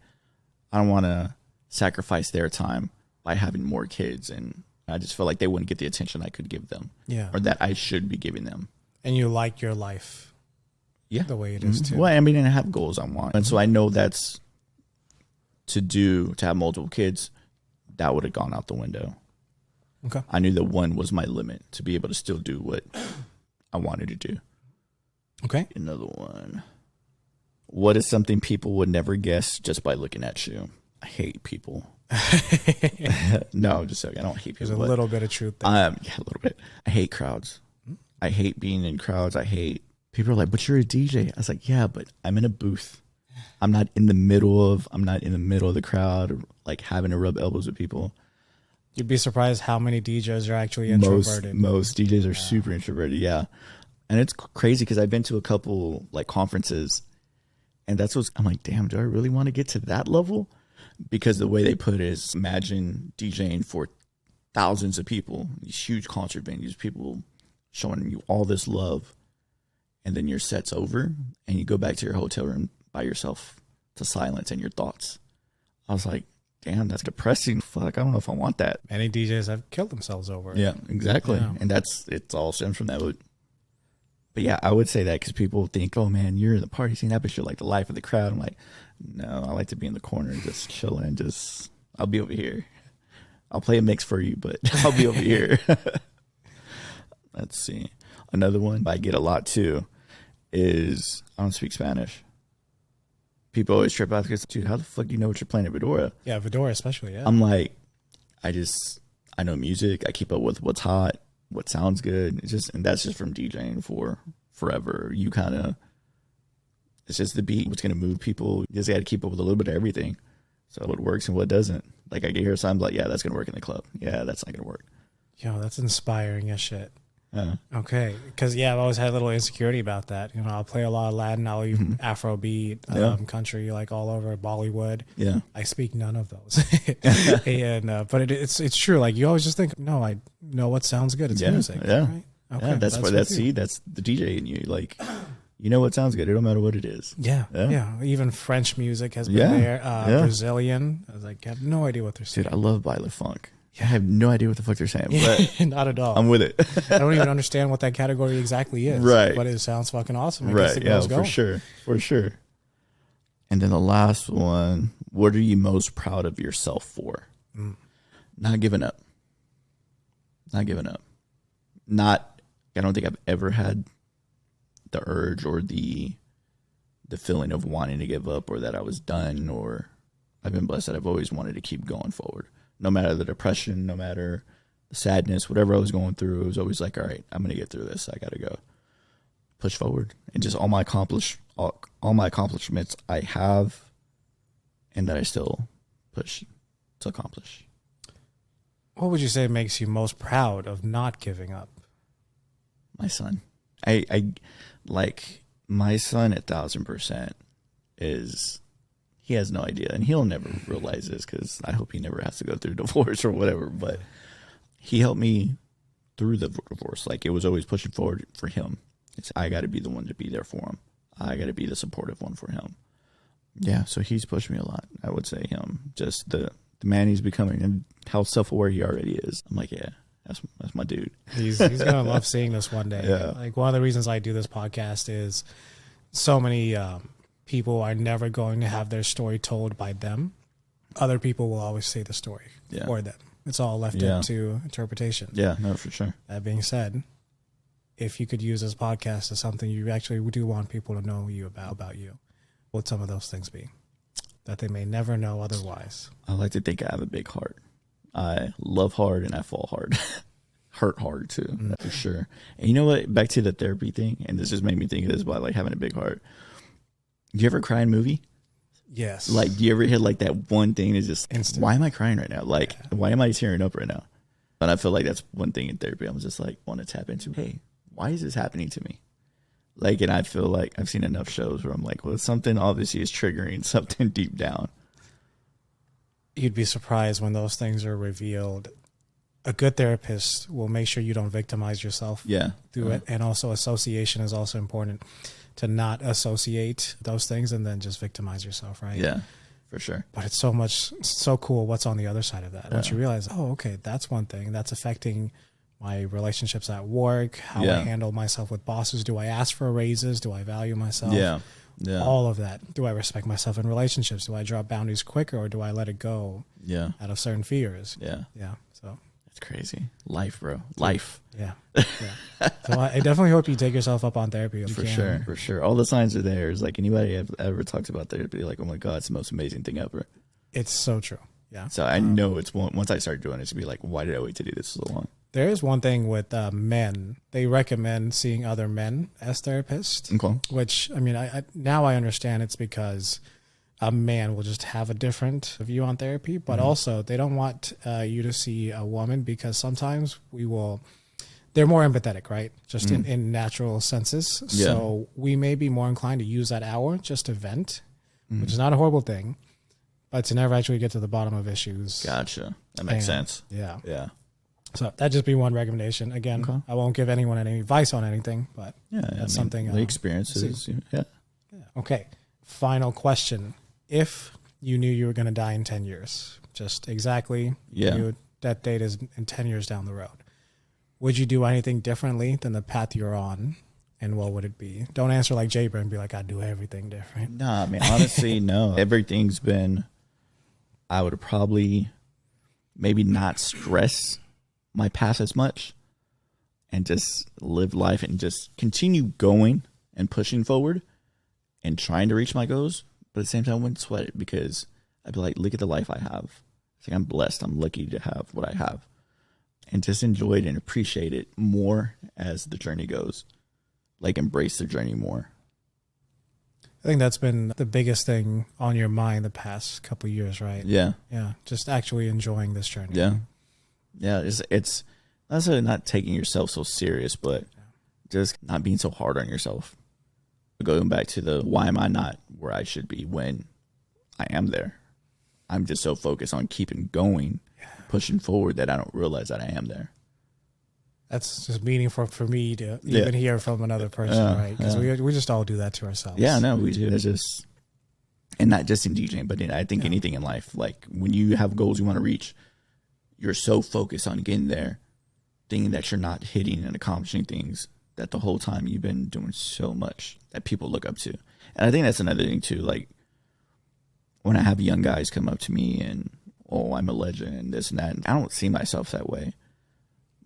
Speaker 2: I don't want to sacrifice their time by having more kids. And I just feel like they wouldn't get the attention I could give them.
Speaker 1: Yeah.
Speaker 2: Or that I should be giving them.
Speaker 1: And you like your life.
Speaker 2: Yeah.
Speaker 1: The way it is too.
Speaker 2: Well, I mean, and I have goals I want. And so I know that's to have multiple kids, that would have gone out the window.
Speaker 1: Okay.
Speaker 2: I knew that one was my limit to be able to still do what I wanted to do.
Speaker 1: Okay.
Speaker 2: Another one. What is something people would never guess just by looking at you? I hate people. No, I'm just joking. I don't hate people.
Speaker 1: There's a little bit of truth there.
Speaker 2: Yeah, a little bit. I hate crowds. I hate being in crowds. I hate people are like, but you're a DJ. I was like, yeah, but I'm in a booth. I'm not in the middle of the crowd, or like having to rub elbows with people.
Speaker 1: You'd be surprised how many DJs are actually introverted.
Speaker 2: Most DJs are super introverted. Yeah. And it's crazy because I've been to a couple like conferences, and that's what's, I'm like, damn, do I really want to get to that level? Because the way they put it is, imagine DJing for thousands of people, these huge concert venues, people showing you all this love, and then your set's over, and you go back to your hotel room by yourself to silence and your thoughts. I was like, damn, that's depressing. Fuck, I don't know if I want that.
Speaker 1: Many DJs have killed themselves over it.
Speaker 2: Yeah, exactly.
Speaker 1: Yeah.
Speaker 2: And it's all stems from that. But yeah, I would say that because people think, oh man, you're in the party scene, but you're like the life of the crowd. I'm like, no, I like to be in the corner, just chilling. I'll be over here. I'll play a mix for you, but I'll be over here. Let's see. Another one I get a lot too is I don't speak Spanish. People always trip out because, dude, how the fuck do you know what you're playing at Fedora?
Speaker 1: Yeah, Fedora especially, yeah.
Speaker 2: I'm like, I know music. I keep up with what's hot, what sounds good. And that's just from DJing for forever. It's just the beat, what's going to move people. You just got to keep up with a little bit of everything. So what works and what doesn't. Like I can hear something like, yeah, that's going to work in the club. Yeah, that's not going to work.
Speaker 1: Yo, that's inspiring as shit.
Speaker 2: Yeah.
Speaker 1: Okay, because I've always had a little insecurity about that. I'll play a lot of Latin, I'll even Afrobeat, country, like all over Bollywood.
Speaker 2: Yeah,
Speaker 1: I speak none of those, and but it's true. Like you always just think, no, I know what sounds good. It's music.
Speaker 2: Yeah,
Speaker 1: right? Okay,
Speaker 2: yeah. That's the DJ in you. Like, you know what sounds good. It don't matter what it is.
Speaker 1: Yeah. Even French music has been there. Brazilian. I was like, I have no idea what they're saying.
Speaker 2: Dude, I love baile funk. I have no idea what the fuck they're saying, but
Speaker 1: not at all.
Speaker 2: I'm with it.
Speaker 1: I don't even understand what that category exactly is.
Speaker 2: Right.
Speaker 1: But it sounds fucking awesome.
Speaker 2: Right. Yeah, for sure. And then the last one, what are you most proud of yourself for? Not giving up. I don't think I've ever had the urge or the feeling of wanting to give up or that I was done, or I've been blessed that I've always wanted to keep going forward. No matter the depression, no matter the sadness, whatever I was going through, it was always like, all right, I'm going to get through this. I got to go push forward. And just all my accomplishments I have and that I still push to accomplish.
Speaker 1: What would you say makes you most proud of not giving up?
Speaker 2: My son. I like my son 1,000% is... He has no idea, and he'll never realize this because I hope he never has to go through divorce or whatever, but he helped me through the divorce. Like, it was always pushing forward for him. I got to be the one to be there for him. I got to be the supportive one for him. Yeah, so he's pushed me a lot. I would say him. Just the man he's becoming and how self-aware he already is. I'm like, yeah, that's my dude.
Speaker 1: He's going to love seeing this one day.
Speaker 2: Yeah.
Speaker 1: Like, one of the reasons I do this podcast is so many... people are never going to have their story told by them. Other people will always say the story for them. It's all left up to interpretation.
Speaker 2: Yeah, no, for sure.
Speaker 1: That being said, if you could use this podcast as something you actually do want people to know you about you, what some of those things be that they may never know otherwise?
Speaker 2: I like to think I have a big heart. I love hard and I fall hard. Hurt hard too, for sure. And you know what? Back to the therapy thing, and this just made me think of this by like having a big heart. You ever cry in a movie?
Speaker 1: Yes.
Speaker 2: Like, do you ever hit like that one thing is just,
Speaker 1: instant.
Speaker 2: Why am I crying right now? Like, why am I tearing up right now? And I feel like that's one thing in therapy. I'm just like, want to tap into, hey, why is this happening to me? Like, and I feel like I've seen enough shows where I'm like, well, something obviously is triggering something deep down.
Speaker 1: you'd be surprised when those things are revealed. A good therapist will make sure you don't victimize yourself through it. And also association is also important, to not associate those things and then just victimize yourself, right?
Speaker 2: Yeah, for sure.
Speaker 1: But it's so cool what's on the other side of that. Once you realize, oh, okay, that's one thing that's affecting my relationships at work, how I handle myself with bosses. Do I ask for raises? Do I value myself?
Speaker 2: Yeah.
Speaker 1: All of that. Do I respect myself in relationships? Do I drop boundaries quicker, or do I let it go out of certain fears?
Speaker 2: Yeah.
Speaker 1: So
Speaker 2: it's crazy. Life, bro. Life.
Speaker 1: Yeah. So I definitely hope you take yourself up on therapy.
Speaker 2: For sure. All the signs are there. It's like anybody I've ever talked about therapy, like, oh my God, it's the most amazing thing ever.
Speaker 1: It's so true. Yeah.
Speaker 2: So I know it's once I start doing it, to be like, why did I wait to do this so long?
Speaker 1: There is one thing with men. They recommend seeing other men as therapists, which, I mean, I now I understand it's because a man will just have a different view on therapy, but also they don't want you to see a woman, because sometimes they're more empathetic, right? Just in natural senses. Yeah. So we may be more inclined to use that hour just to vent, which is not a horrible thing, but to never actually get to the bottom of issues.
Speaker 2: Gotcha. That makes sense.
Speaker 1: Yeah.
Speaker 2: Yeah.
Speaker 1: So that'd just be one recommendation. Again, I won't give anyone any advice on anything, but that's something.
Speaker 2: The experiences. Yeah.
Speaker 1: Okay. Final question. If you knew you were going to die in 10 years, just exactly, that date is in 10 years down the road, would you do anything differently than the path you're on? And what would it be? Don't answer like Jay and be like, I'd do everything different.
Speaker 2: Nah, I mean, honestly, no. Everything's been, I would probably maybe not stress my path as much and just live life and just continue going and pushing forward and trying to reach my goals. But at the same time, I wouldn't sweat it, because I'd be like, look at the life I have. It's like, I'm blessed. I'm lucky to have what I have, and just enjoy it and appreciate it more as the journey goes. Like, embrace the journey more.
Speaker 1: I think that's been the biggest thing on your mind the past couple of years, right?
Speaker 2: Yeah.
Speaker 1: Yeah. Just actually enjoying this journey.
Speaker 2: Yeah. Yeah. It's not necessarily not taking yourself so serious, but just not being so hard on yourself. Going back to the why am I not where I should be when I am there? I'm just so focused on keeping going, pushing forward, that I don't realize that I am there.
Speaker 1: That's just meaningful for me to even hear from another person, right? Because we just all do that to ourselves.
Speaker 2: Yeah, no, we do. It's just, and not just in DJing, but I think anything in life. Like, when you have goals you want to reach, you're so focused on getting there, thinking that you're not hitting and accomplishing things, that the whole time you've been doing so much that people look up to. And I think that's another thing too. Like, when I have young guys come up to me and, oh, I'm a legend and this and that, and I don't see myself that way,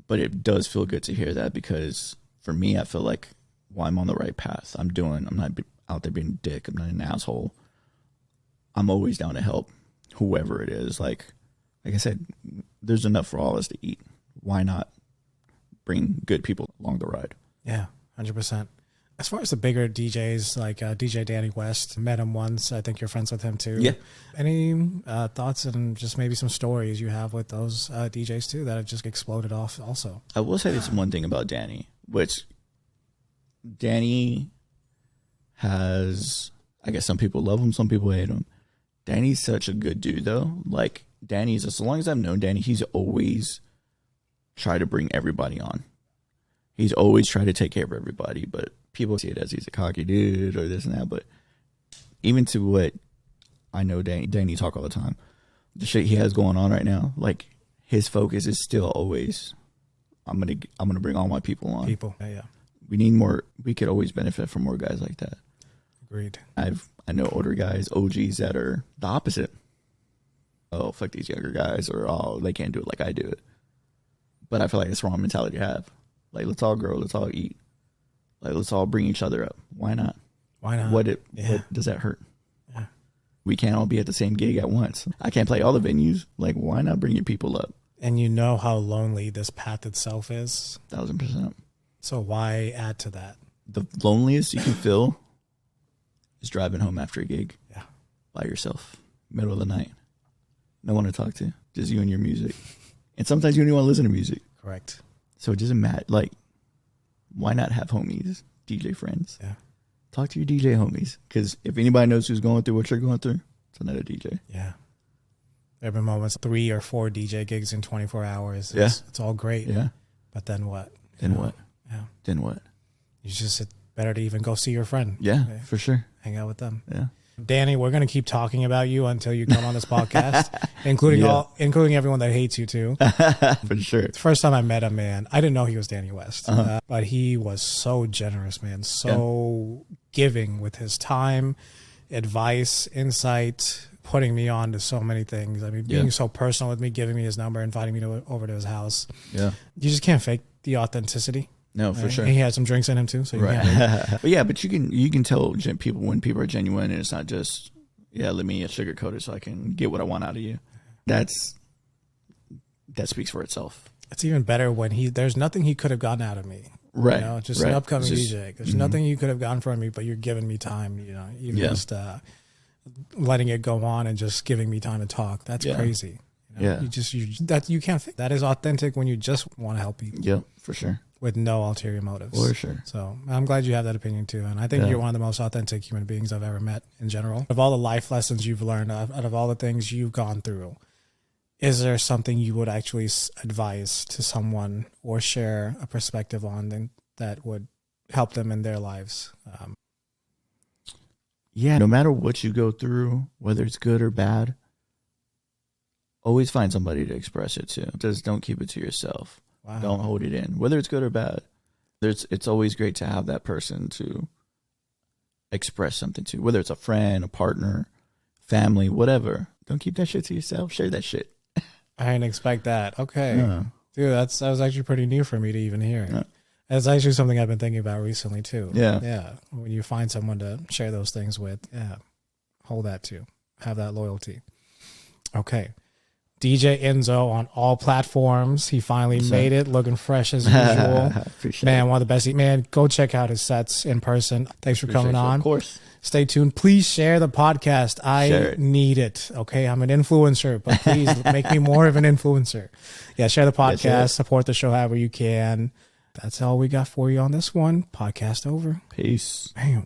Speaker 2: but it does feel good to hear that, because for me, I feel like, well, I'm on the right path. I'm not out there being a dick. I'm not an asshole. I'm always down to help whoever it is. Like I said, there's enough for all of us to eat. Why not bring good people along the ride?
Speaker 1: Yeah, 100%. As far as the bigger DJs, like DJ Danny West, met him once. I think you're friends with him too.
Speaker 2: Yeah.
Speaker 1: Any thoughts and just maybe some stories you have with those DJs too that have just exploded off also?
Speaker 2: I will say this one thing about Danny, which Danny has, I guess some people love him, some people hate him. Danny's such a good dude though. Like, Danny's, as long as I've known Danny, he's always tried to bring everybody on. He's always tried to take care of everybody, but people see it as he's a cocky dude or this and that. But even to what I know, Danny talk all the time, the shit he has going on right now, like, his focus is still always, I'm gonna bring all my people on.
Speaker 1: Yeah.
Speaker 2: We need more. We could always benefit from more guys like that.
Speaker 1: Agreed.
Speaker 2: I know older guys, OGs, that are the opposite. Oh, fuck these younger guys, or oh, they can't do it like I do it. But I feel like it's the wrong mentality to have. Like, let's all grow, let's all eat. Like, let's all bring each other up. Why not?
Speaker 1: Why not?
Speaker 2: What does that hurt? Yeah. We can't all be at the same gig at once. I can't play all the venues. Like, why not bring your people up?
Speaker 1: And you know how lonely this path itself is.
Speaker 2: 1000%.
Speaker 1: So why add to that?
Speaker 2: The loneliest you can feel is driving home after a gig.
Speaker 1: Yeah.
Speaker 2: By yourself, middle of the night. No one to talk to. Just you and your music. And sometimes you don't even want to listen to music.
Speaker 1: Correct.
Speaker 2: So it doesn't matter. Like, why not have homies, DJ friends?
Speaker 1: Yeah.
Speaker 2: Talk to your DJ homies. Because if anybody knows who's going through what you're going through, it's another DJ.
Speaker 1: Yeah. There have been moments, 3 or 4 DJ gigs in 24 hours. It's all great.
Speaker 2: Yeah.
Speaker 1: But then what?
Speaker 2: Then what?
Speaker 1: Yeah.
Speaker 2: Then what?
Speaker 1: It's better to even go see your friend.
Speaker 2: Yeah, for sure.
Speaker 1: Hang out with them.
Speaker 2: Yeah.
Speaker 1: Danny, we're going to keep talking about you until you come on this podcast, including everyone that hates you too.
Speaker 2: For sure.
Speaker 1: The first time I met him, man, I didn't know he was Danny West, but he was so generous, man, so giving with his time, advice, insight, putting me on to so many things. I mean, being so personal with me, giving me his number, inviting me over to his house.
Speaker 2: Yeah.
Speaker 1: You just can't fake the authenticity.
Speaker 2: No, for sure.
Speaker 1: And he had some drinks in him too, so
Speaker 2: but you can tell people when people are genuine, and it's not just let me sugarcoat it so I can get what I want out of you. That speaks for itself.
Speaker 1: It's even better when there's nothing he could have gotten out of me.
Speaker 2: Right.
Speaker 1: You know, just an upcoming DJ. There's nothing you could have gotten from me, but you're giving me time. You know, even just letting it go on and just giving me time to talk. That's crazy. You know, you can't think. That is authentic when you just want to help people.
Speaker 2: Yeah, for sure.
Speaker 1: With no ulterior motives.
Speaker 2: For sure.
Speaker 1: So I'm glad you have that opinion too. And I think you're one of the most authentic human beings I've ever met in general. Of all the life lessons you've learned, out of all the things you've gone through, is there something you would actually advise to someone or share a perspective on that would help them in their lives?
Speaker 2: No matter what you go through, whether it's good or bad, always find somebody to express it to. Just don't keep it to yourself. Wow. Don't hold it in, whether it's good or bad. It's always great to have that person to express something to, whether it's a friend, a partner, family, whatever. Don't keep that shit to yourself. Share that shit.
Speaker 1: I didn't expect that. Okay. Dude, that was actually pretty new for me to even hear. Yeah. That's actually something I've been thinking about recently too. Yeah. Yeah. When you find someone to share those things with, hold that too. Have that loyalty. Okay. DJ Inzo on all platforms. He finally made it, looking fresh as usual. Man, one of the best. Man, go check out his sets in person. Thanks for coming on.
Speaker 2: Of course.
Speaker 1: Stay tuned. Please share the podcast. I need it. Okay, I'm an influencer, but please make me more of an influencer. Yeah, share the podcast. Support the show however you can. That's all we got for you on this one. Podcast over.
Speaker 2: Peace.
Speaker 1: Bam.